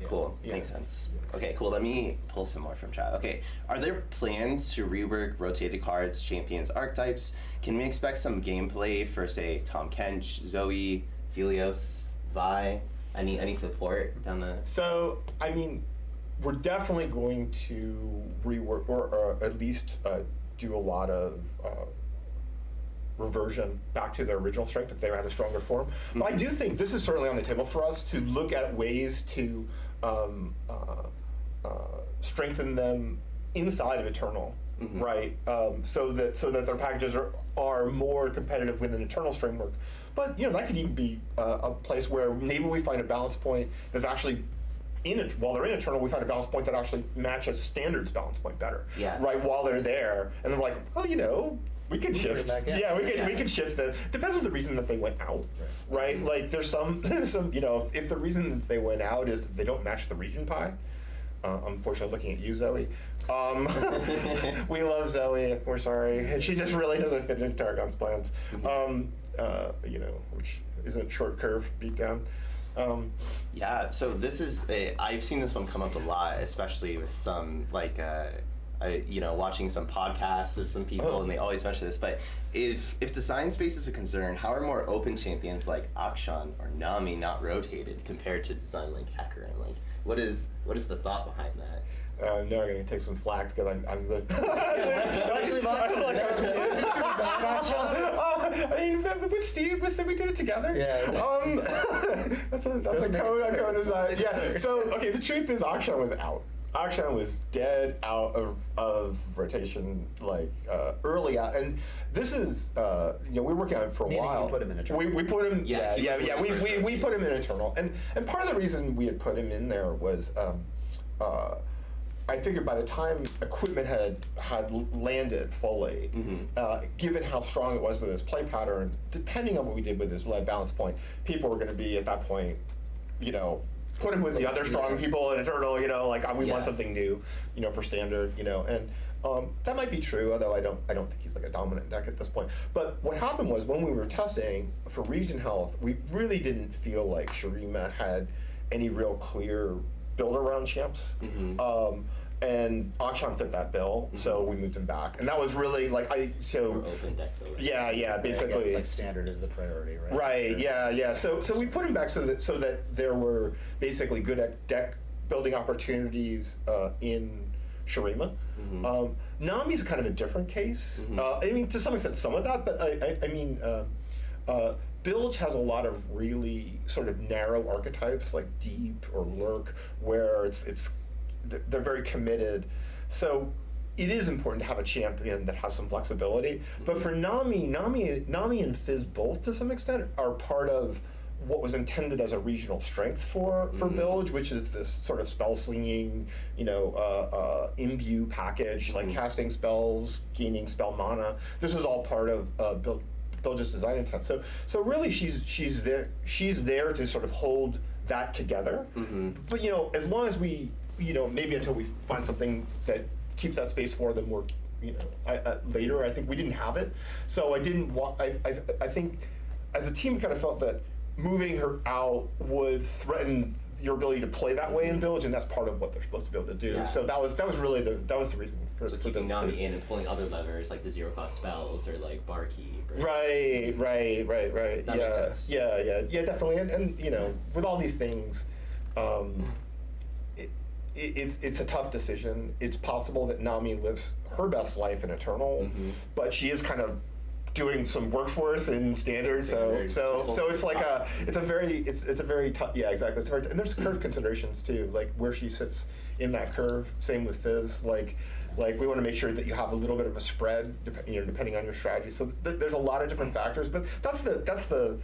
Cool, makes sense. Okay, cool. Let me pull some more from chat. Okay, are there plans to rework rotated cards, champions, archetypes? Can we expect some gameplay for, say, Tahm Kench, Zoe, Philios, Vi? Any support down the? So, I mean, we're definitely going to rework, or at least do a lot of reversion back to their original strength if they had a stronger form. But I do think this is certainly on the table for us to look at ways to strengthen them inside of Eternal, right? So that their packages are more competitive within Eternal's framework. But that could even be a place where maybe we find a balance point that's actually while they're in Eternal, we find a balance point that actually matches Standard's balance point better. Yeah. Right, while they're there, and they're like, well, we could shift. We could shift the. Depends on the reason that they went out, right? Like there's some, if the reason that they went out is that they don't match the region pie. Unfortunately, looking at you, Zoe. We love Zoe. We're sorry. She just really doesn't fit into Targon's plans. Which isn't short curve beatdown. Yeah, so this is I've seen this one come up a lot, especially with some like watching some podcasts of some people, and they always mention this. But if design space is a concern, how are more open champions like Akshan or Nami not rotated compared to design like Hecarim? Like, what is the thought behind that? Now I'm going to take some flack because I'm the. Actually, I mean, with Steve, we did it together. Yeah. That's a co-design. Yeah. So okay, the truth is, Akshan was out. Akshan was dead out of rotation, like early out, and this is we were working on it for a Meaning while. you put him in Eternal. We put him. Yeah, We put him in Eternal, and part of the reason we had put him in there was. I figured by the time equipment had landed fully, given how strong it was with his play pattern, depending on what we did with his lead balance point, people were going to be at that point, put him with the other strong people in Eternal, like we want something new, for Standard, and that might be true, although I don't think he's like a dominant deck at this point. But what happened was when we were testing for region health, we really didn't feel like Shurima had any real clear build around champs. And Akshan fit that bill, so we moved him back. And that was really like Or open deck builder. Yeah, basically. It's like Standard is the priority, right? Right. Yeah. So we put him back so that there were basically good deck building opportunities in Shurima. Nami's kind of a different case. I mean, to some extent, some of that, but I mean, Bilge has a lot of really sort of narrow archetypes like Deep or Lurk, where they're very committed. So it is important to have a champion that has some flexibility. But for Nami and Fizz both, to some extent, are part of what was intended as a regional strength for Bilge, which is this sort of spell slinging, imbue package, like casting spells, gaining spell mana. This was all part of Bilge's design intent. So really, she's there to sort of hold that together. But as long as we maybe until we find something that keeps that space for them more, later. I think we didn't have it, so I didn't want. I think as a team, we kind of felt that moving her out would threaten your ability to play that way in Village, and that's part of what they're supposed to be able to do. Yeah. So that was really the reason for Keeping those Nami two. in and pulling other levers like the zero cost spells or like Barkeep. Or Right. That makes sense. Yeah, definitely. And with all these things, it's a tough decision. It's possible that Nami lives her best life in Eternal, but she is kind of doing some work for us in Standard. So it's like it's a very tough. Yeah, exactly. It's very and there's curve considerations too, like where she sits in that curve. Same with Fizz. Like we want to make sure that you have a little bit of a spread, depending on your strategy. So there's a lot of different factors, but that's the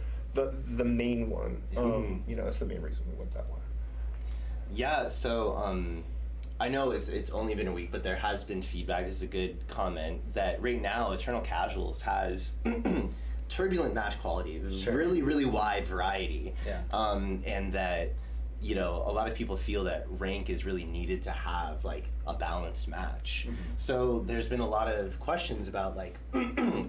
main one. That's the main reason we went that way. Yeah, so I know it's only been a week, but there has been feedback. This is a good comment that right now Eternal Casuals has turbulent match quality. There's really, really wide variety. Yeah. And that a lot of people feel that rank is really needed to have like a balanced match. So there's been a lot of questions about like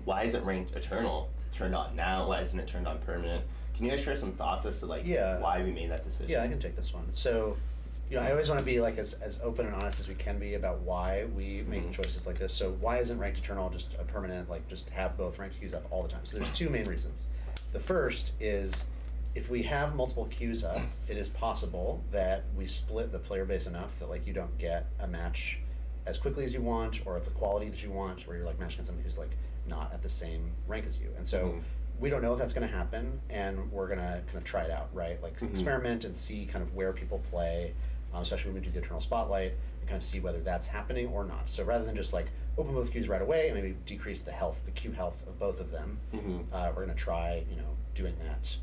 why isn't ranked Eternal turned on now? Why isn't it turned on permanent? Can you guys share some thoughts as to like why we made that decision? Yeah, I can take this one. So, I always want to be like as open and honest as we can be about why we make choices like this. So why isn't ranked Eternal just a permanent, like just have both ranked queues up all the time? So there's two main reasons. The first is if we have multiple queues up, it is possible that we split the player base enough that like you don't get a match as quickly as you want or at the quality that you want, where you're like matching somebody who's like not at the same rank as you. And so we don't know if that's going to happen, and we're going to kind of try it out, right? Like experiment and see kind of where people play, especially when we do the Eternal Spotlight, and kind of see whether that's happening or not. So rather than just like open both queues right away and maybe decrease the queue health of both of them, we're going to try, doing that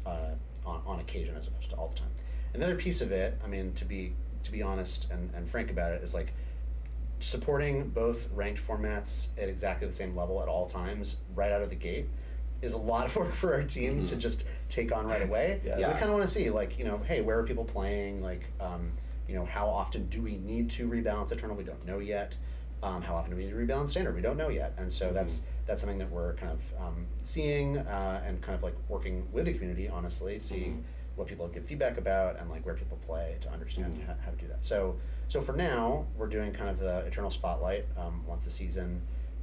on occasion as opposed to all the time. Another piece of it, I mean, to be honest and frank about it, is like supporting both ranked formats at exactly the same level at all times right out of the gate is a lot of work for our team to just take on right away. We kind of want to see, like, hey, where are people playing? Like, how often do we need to rebalance Eternal? We don't know yet. How often do we need to rebalance Standard? We don't know yet. And so that's something that we're kind of seeing and kind of like working with the community, honestly, seeing what people give feedback about, and like where people play to understand Mhm. how to do that. So for now, we're doing kind of the Eternal Spotlight once a season,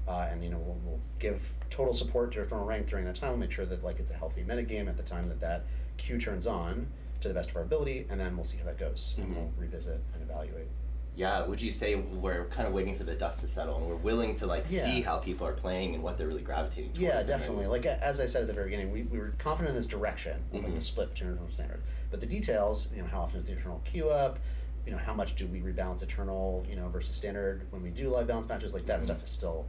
and we'll give total support to Eternal Rank during that time. We'll make sure that like it's a healthy metagame at the time that queue turns on to the best of our ability, and then we'll see how that goes, and we'll revisit and evaluate. Yeah, would you say we're kind of waiting for the dust to settle and we're willing to like Yeah. see how people are playing and what they're really gravitating towards? Yeah, and then- definitely. Like as I said at the very beginning, we were confident in this direction, of, like the split between Eternal and Standard. But the details, how often is the Eternal queue up? How much do we rebalance Eternal, versus Standard when we do live balance matches? Like that stuff is still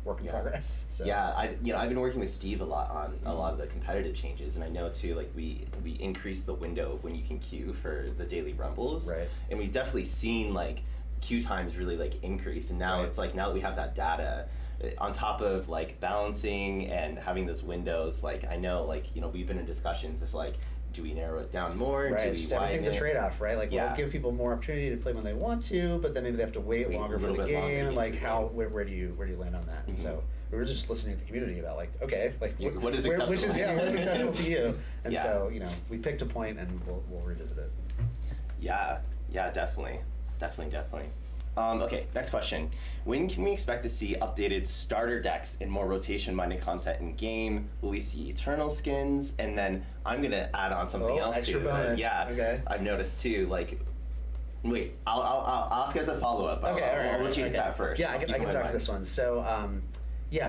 work in Yeah. progress. So. Yeah, I've been working with Steve a lot on a lot of the competitive changes, and I know too, like we increased the window of when you can queue for the daily rumbles, Right. and we've definitely seen like queue times really like increase, and now Right. it's like now that we have that data, on top of like balancing and having those windows, like I know like we've been in discussions of like, do we narrow it down more? Right, Do it's we just everything's a widen it? trade-off, right? Like Yeah. we'll give people more opportunity to play when they want to, but then maybe they have to wait Wait a longer for little the bit longer to game. get Like to the how game. where do you land on that? And Mhm. so we were just listening to the community about like, okay, like What is which is acceptable? what's acceptable to you? And Yeah. so we picked a point and we'll revisit it. Yeah, definitely. Okay, next question. When can we expect to see updated starter decks and more rotation-minded content in game? Will we see Eternal skins? And then I'm gonna add on something Oh, else extra too. bonus. Yeah, Okay. I've noticed too. Like, wait, I'll ask as a follow-up. Okay, all right. I'll let you okay. hit that first. Yeah, I I'll can keep my talk to mind. this one. So,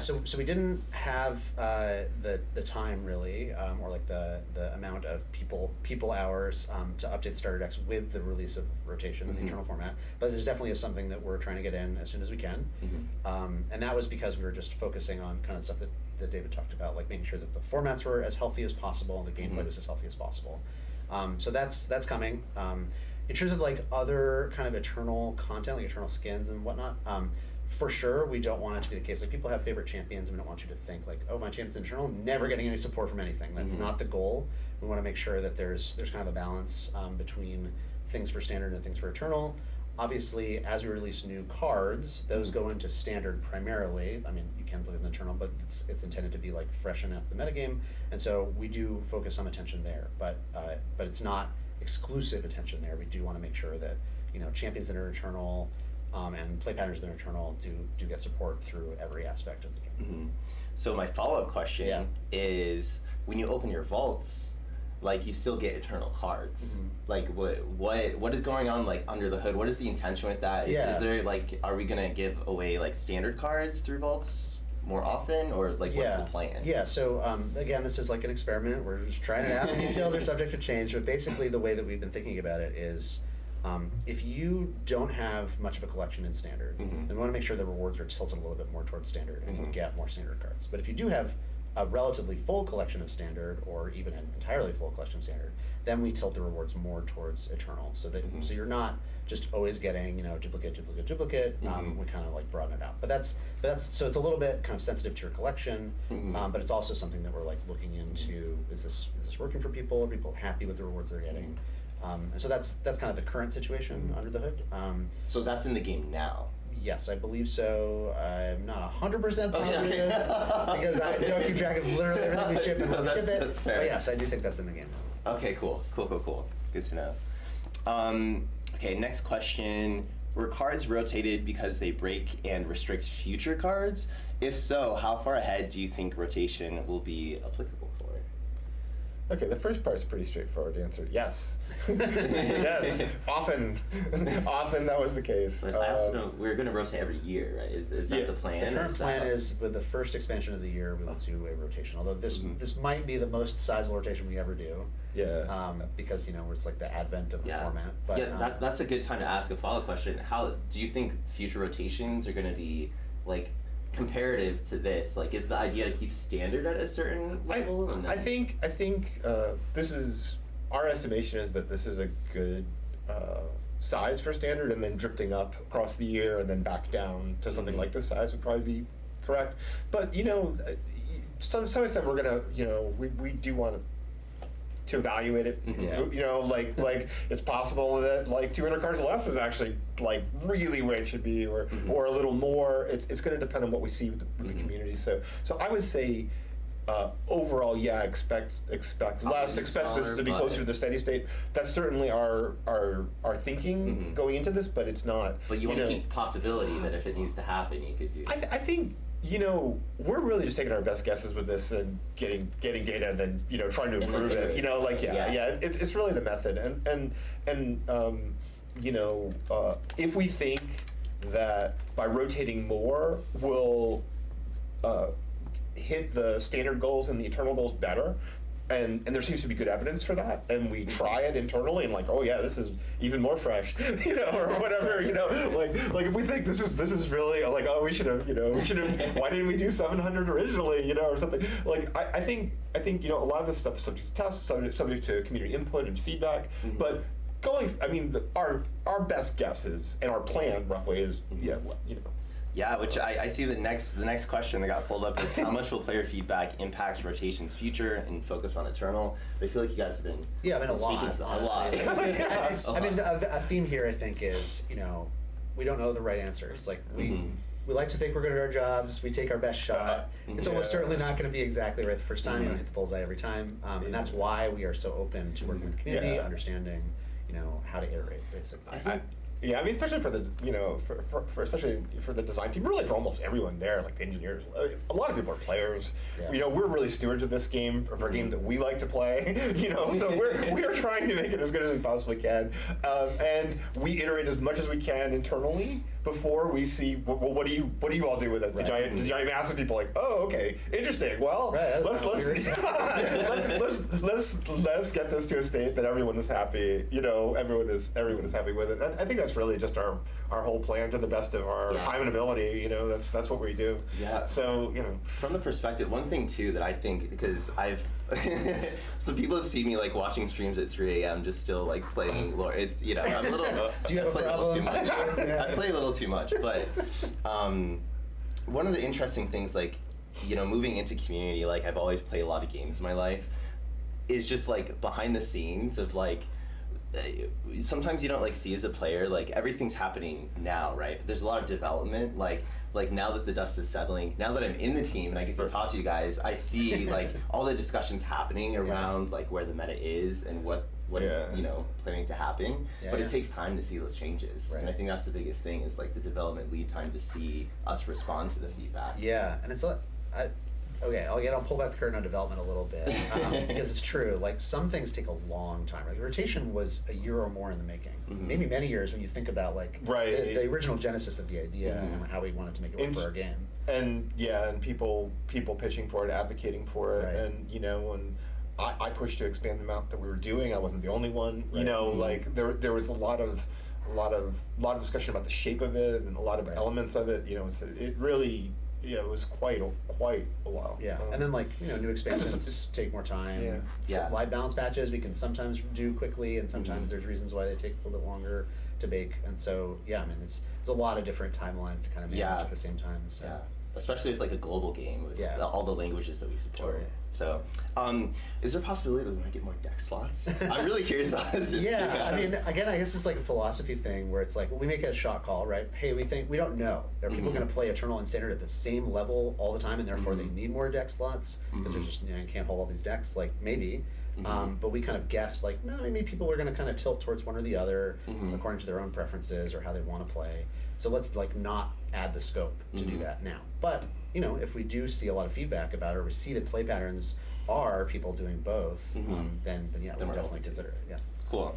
so we didn't have the time really, or like the amount of people hours to update the starter decks with the release of rotation in the Eternal format. But there's definitely is something that we're trying to get in as soon as we can, and that was because we were just focusing on kind of stuff that David talked about, like making sure that the formats were as healthy as possible and the gameplay was as healthy as possible. So that's coming. In terms of like other kind of Eternal content, like Eternal skins and whatnot, for sure we don't want it to be the case. Like people have favorite champions, and we don't want you to think like, oh, my champion's in Eternal, never getting any support from anything. That's not the goal. We want to make sure that there's kind of a balance between things for Standard and things for Eternal. Obviously, as we release new cards, those go into Standard primarily. I mean, you can play them in Eternal, but it's intended to be like freshen up the metagame, and so we do focus some attention there. But it's not exclusive attention there. We do want to make sure that champions that are Eternal and play patterns that are Eternal do get support through every aspect of the game. So my follow-up question Yeah. is, when you open your vaults, like you still get Eternal cards. Like what is going on like under the hood? What is the intention with that? Is there like, are we gonna give away like Standard cards through vaults more often, or like what's the plan? Yeah, so again, this is like an experiment. We're just trying it out. The details are subject to change, but basically the way that we've been thinking about it is if you don't have much of a collection in Standard, then we want to make sure the rewards are tilted a little bit more towards Standard and you get more Standard cards. But if you do have a relatively full collection of Standard, or even an entirely full collection of Standard, then we tilt the rewards more towards Eternal, so that so you're not just always getting duplicate. We kind of like broaden it out, but that's so it's a little bit kind of sensitive to your collection, but it's also something that we're like looking into. Is this working for people? Are people happy with the rewards they're getting? And so that's kind of the current situation under the hood. So that's in the game now. Yes, I believe so. I'm not 100% positive Okay. because I don't keep track of literally everything we ship and when we ship it. That's fair. But yes, I do think that's in the game now. Okay, cool. Good to know. Okay, next question. Were cards rotated because they break and restrict future cards? If so, how far ahead do you think rotation will be applicable for? Okay, the first part's pretty straightforward to answer. Yes. Yes. Often that was the case. But I also know we're going to rotate every year, right? Is that Yeah. the plan? The or current is plan that- is with the first expansion of the year, we will do a rotation. Although this might be the most sizable rotation we ever do. Yeah. Because it's like the advent of the format. But that's a good time to ask a follow-up question. How do you think future rotations are going to be like comparative to this? Like, is the idea to keep Standard at a certain level? and then- I think this is, our estimation is that this is a good size for Standard, and then drifting up across the year and then back down to something like this size would probably be correct. But some extent we're gonna we do want to evaluate it. Yeah. Like it's possible that like 200 cards less is actually like really where it should be, or a little more. It's going to depend on what we see with the community. So I would say overall, yeah, expect less, expect this to be but- closer to the steady state. That's certainly our thinking going into this, but it's not. But you want to know, keep the possibility that if it needs to happen, you could do. I think we're really just taking our best guesses with this and getting data and then trying to then improve it. iterate. Yeah. It's really the method and if we think that by rotating more we'll hit the standard goals and the eternal goals better. And there seems to be good evidence for that, and we try it internally, and like, oh yeah, this is even more fresh, or whatever, like if we think this is really like, oh, we should have, why didn't we do 700 originally, or something. Like I think a lot of this stuff is subject to tests, subject to community input and feedback, but our best guesses and our plan roughly is Yeah, which I see the next question that got pulled up is how much will player feedback impact rotation's future and focus on Eternal? But I feel like you guys have been a speaking lot. to that Honestly. a lot. It's, I mean, a theme here I think is we don't know the right answers. Like we like to think we're good at our jobs. We take our best shot. It's almost certainly not going to be exactly right the first time. You don't hit the bullseye every time, and that's why we are so open to working with the community, understanding how to iterate basically. Yeah, I mean, especially for the for especially for the design team, really for almost everyone there, like the engineers. A lot of people are players. Yeah. We're really stewards of this game, of our game that we like to play. So we're trying to make it as good as we possibly can, and we iterate as much as we can internally before we see. Well, what do you all do with it? Right. The giant mass of people like, oh, okay, interesting. Well, let's get this to a state that everyone is happy. Everyone is happy with it. I think that's really just our whole plan to the best of our time and ability. That's what we do. Yeah. So From the perspective, one thing too that I think, because I've some people have seen me like watching streams at 3 a.m. just still like playing lore. It's I'm a little. Do you have a play a little too problem? much. Yeah. I play a little too much, but one of the interesting things, like moving into community, like I've always played a lot of games in my life, is just like behind the scenes of like. Sometimes you don't like see as a player like everything's happening now, right? But there's a lot of development, like now that the dust is settling, now that I'm in the team and I get to talk to you guys, I see like all the discussions happening around like where the meta is and what is planning to happen. But it takes time to see those changes, and I think that's the biggest thing is like the development lead time to see us respond to the feedback. Yeah, and it's I'll pull back the curtain on development a little bit because it's true. Like some things take a long time. Like rotation was a year or more in the making, maybe many years when you think about like the original genesis of the idea and how we wanted to make it work for our game. And and people pitching for it, advocating for it, Right. and and I pushed to expand the amount that we were doing. I wasn't the only one. Right. Like there was a lot of discussion about the shape of it and a lot of elements of it. It really. Yeah, it was quite a while. Yeah, and then new expansions take more time. Yeah. Live balance patches we can sometimes do quickly, and sometimes there's reasons why they take a little bit longer to bake. And so there's a lot of different timelines to kind of manage at the same time. So. Yeah, especially with like a global game with all the languages that we support. Totally. So, is there a possibility that we might get more deck slots? I'm really curious about this. Yeah, too. I mean, again, I guess it's like a philosophy thing where it's like, well, we make a shot call, right? Hey, we don't know. Are people going to play Eternal and Standard at the same level all the time, and therefore they need more deck slots because there's just you can't hold all these decks? Like maybe, but we kind of guess like, no, maybe people are going to kind of tilt towards one or the other according to their own preferences or how they want to play. So let's like not add the scope to do that now. But if we do see a lot of feedback about it, or we see that play patterns are people doing both, then we'll definitely consider it. Yeah. Cool.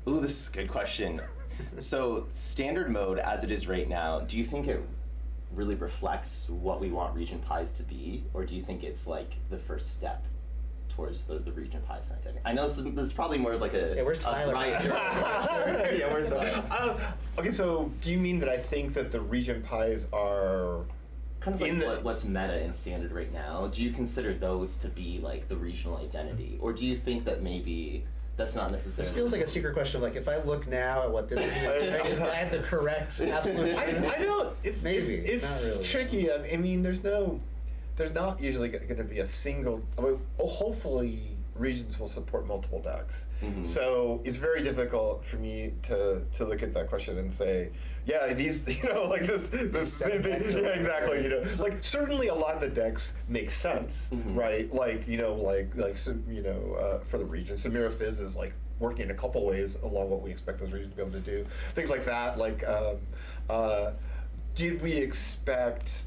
Ooh, this is a good question. So, standard mode as it is right now, do you think it really reflects what we want Region Pies to be, or do you think it's like the first step towards the Region Pies identity? I know this is probably more of like a. Yeah, where's Tyler? Yeah, where's Tyler? Okay, so do you mean that I think that the Region Pies are kind of like what's meta and standard right now? Do you consider those to be like the regional identity, or do you think that maybe that's not necessarily? This feels like a secret question of like, if I look now at what this is I had the correct absolute. I don't. It's Maybe, it's not really. tricky. I mean, there's not usually going to be a single. I mean, hopefully regions will support multiple decks. Mhm. So it's very difficult for me to look at that question and say, yeah, these, like this, seven decks are- yeah, exactly, like certainly a lot of the decks make sense, Mhm. right? Like, for the region, Samira Fizz is like working in a couple ways along what we expect those regions to be able to do. Things like that, like, did we expect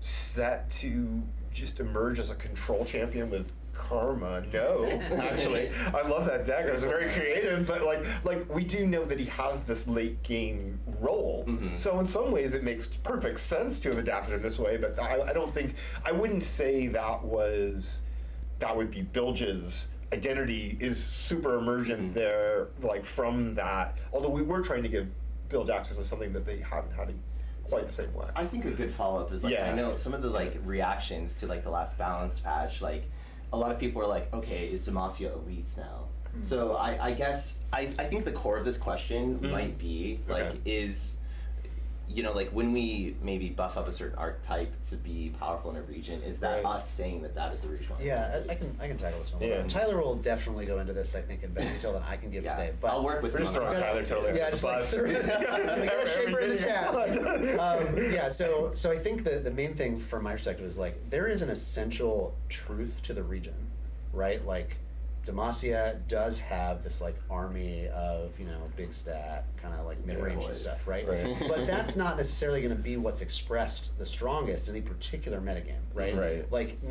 Set to just emerge as a control champion with Karma? No, actually. I love that deck. It was very creative, but like we do know that he has this late game role. Mhm. So in some ways it makes perfect sense to have adapted him this way, but I wouldn't say that would be Bilge's identity is super emergent there, like from that. Although we were trying to give Bilge access to something that they hadn't had quite the same way. I think a good follow-up is like, Yeah. I know some of the like reactions to like the last balance patch, like a lot of people are like, okay, is Demacia elites now? So I guess I think the core of this question might be like, Okay. is, like when we maybe buff up a certain archetype to be powerful in a region, is that Right. us saying that is the region? Yeah, I can tackle this one. a little Yeah. bit. Tyler will definitely go into this, I think, in better detail than I can give Yeah, today. But I'll work with We're him just on throwing that. Tyler totally Yeah, under the just like bus. we got a shaper in the chat. Everything. Yeah, so I think the main thing from my perspective is like there is an essential truth to the region, right? Like Demacia does have this like army of big stat kind of like mid-range boys. stuff, right? Right. But that's not necessarily going to be what's expressed the strongest in any particular metagame, right? Right. Like you're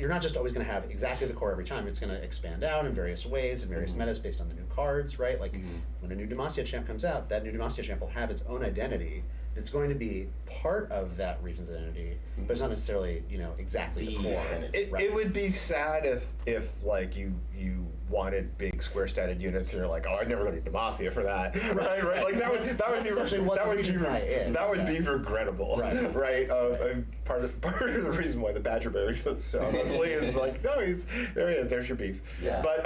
not just always going to have exactly the core every time. It's going to expand out in various ways in various metas based on the new cards, right? Like when a new Demacia champ comes out, that new Demacia champ will have its own identity. It's going to be part of that region's identity, but it's not necessarily exactly the The core. identity. It would be sad if like you wanted big square statted units and you're like, oh, I'd never go to Demacia for that, right? Like that would That's be essentially what the region pie is, that would yeah. be regrettable, Right. right? And part of the reason why the Badger Bear is so strong, honestly, is like, no, there he is, there's your beef. Yeah. But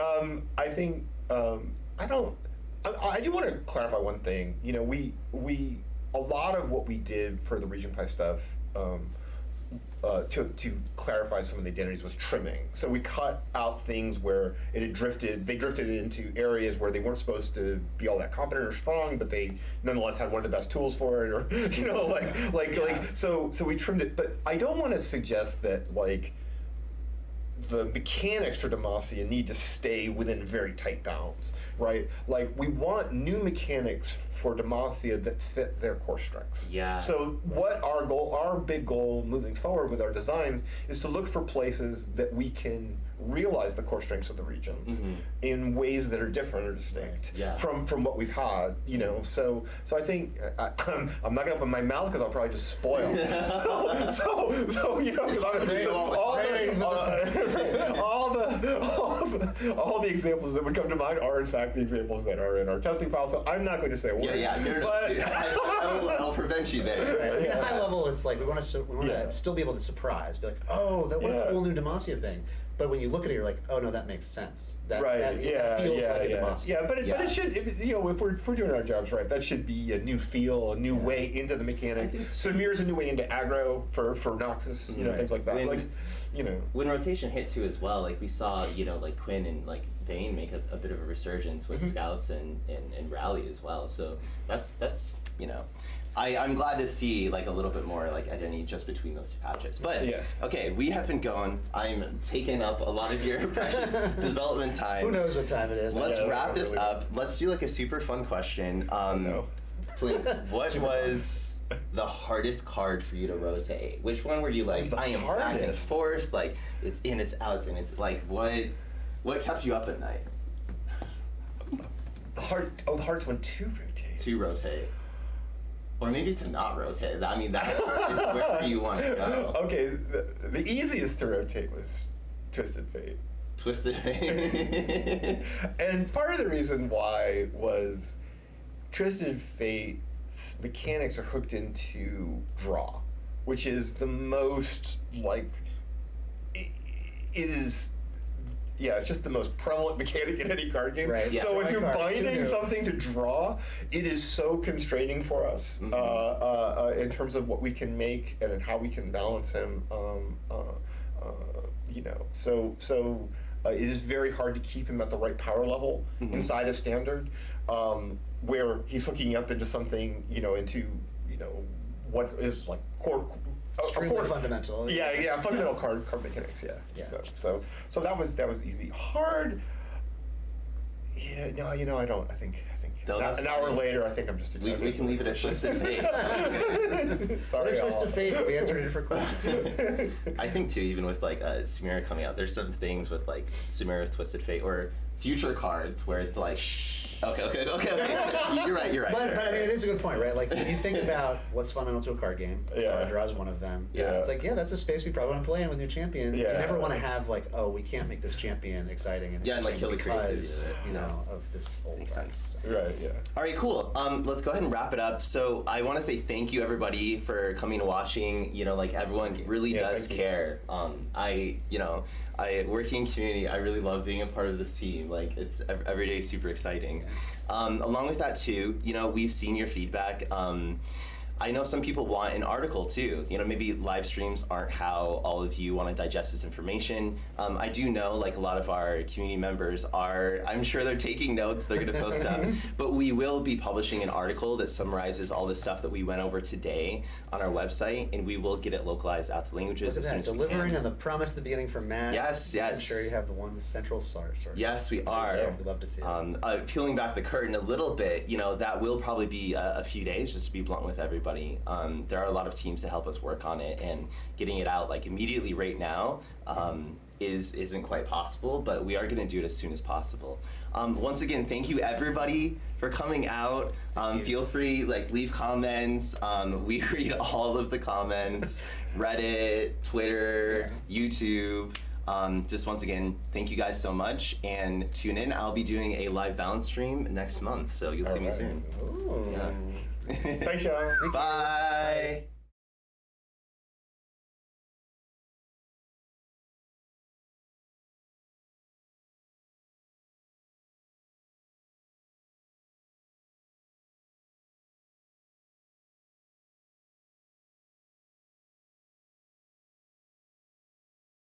I think I do want to clarify one thing. We a lot of what we did for the region pie stuff. To clarify some of the identities was trimming. So we cut out things where they drifted into areas where they weren't supposed to be all that competent or strong, but they nonetheless had one of the best tools for it, or so we trimmed it. But I don't want to suggest that like the mechanics for Demacia need to stay within very tight bounds, right? Like we want new mechanics for Demacia that fit their core strengths. Yeah. So what our big goal moving forward with our designs is to look for places that we can realize the core strengths of the regions in ways that are different or distinct Yeah. from what we've had, So I think I'm not gonna open my mouth because I'll probably just spoil. so because all the examples that would come to mind are in fact the examples that are in our testing file. So I'm not going to say a word. Yeah, no, But I'll prevent you there. Right. At Yeah. a high level, it's like we want to Yeah. still be able to surprise, be like, oh, that what Yeah. a cool new Demacia thing. But when you look at it, you're like, oh no, that makes sense. That feels like a Demacia. Yeah, but Yeah. it should, if we're doing our jobs right, that should be a new feel, a new way into the mechanic. I think Samir's a new way into aggro for Noxus, Right. things like that. When- Like, When rotation hit too as well, like we saw, like Quinn and like Vayne make a bit of a resurgence with scouts and rally as well. So that's I'm glad to see like a little bit more like identity just between those two patches. But Yeah. okay, we have been going. I'm taking up a lot of your precious development time. Who knows what time it is? Let's Yeah, wrap this really. up. Let's do like a super fun question. no. Flink, what was the hardest card for you to rotate? Which one were you like, The I am back and hardest? forth, like it's in, it's out, and it's like what kept you up at night The heart's one to rotate. to rotate? Or maybe to not rotate. I mean, that's it's wherever you want to go. Okay, the easiest to rotate was Twisted Fate. Twisted. And part of the reason why was Twisted Fate's mechanics are hooked into draw, which is the most like it is. Yeah, it's just the most prevalent mechanic in any card game. Right. Yeah. So if Drawing you're cards, binding too. something to draw, it is so constraining for us in terms of what we can make and how we can balance him. So it is very hard to keep him at the right power level inside of standard, where he's hooking up into something, into what is like core. Extremely fundamental. Yeah, fundamental card mechanics. Yeah. So that was easy. Hard. Yeah, no, I don't. I think No, that's an hour later, I think I'm just. We can leave it at Twisted Fate. Sorry. The twist all. of fate. We answered a different question. I think too, even with like Samira coming out, there's some things with like Samira with Twisted Fate or future cards where it's like, okay. You're right. But I mean, it is a good point, right? Like, when you think about what's fundamental to a card game, Yeah. draw is one of them. Yeah. It's like, that's a space we probably want to play in with new champions. Yeah. You never want to have, like, we can't make this champion exciting and Yeah, and, like, interesting kill the because, creativity of it. of this old Makes practice. sense. Right. Yeah. All right, cool. Let's go ahead and wrap it up. So I want to say thank you, everybody, for coming and watching. Like everyone really Yeah, does thank you. care. I working in community. I really love being a part of this team. Like it's every day super exciting. Along with that too, we've seen your feedback. I know some people want an article too. Maybe live streams aren't how all of you want to digest this information. I do know like a lot of our community members are, I'm sure they're taking notes, they're going to post up, but we will be publishing an article that summarizes all the stuff that we went over today on our website, and we will get it localized out to languages Look as at soon that, as we delivering can. on the promise at the beginning from Matt. Yes. I'm sure you have the one central source. Yes, we are. We'd love to see it. Peeling back the curtain a little bit, that will probably be a few days, just to be blunt with everybody. There are a lot of teams to help us work on it, and getting it out like immediately right now isn't quite possible, but we are going to do it as soon as possible. Once again, thank you everybody for coming out. Feel free, leave comments. We read all of the comments, Reddit, Twitter, YouTube. Just once again, thank you guys so much, and tune in. I'll be doing a live balance stream next month, so you'll see me soon. Ooh. Yeah. Thanks, y'all. Bye.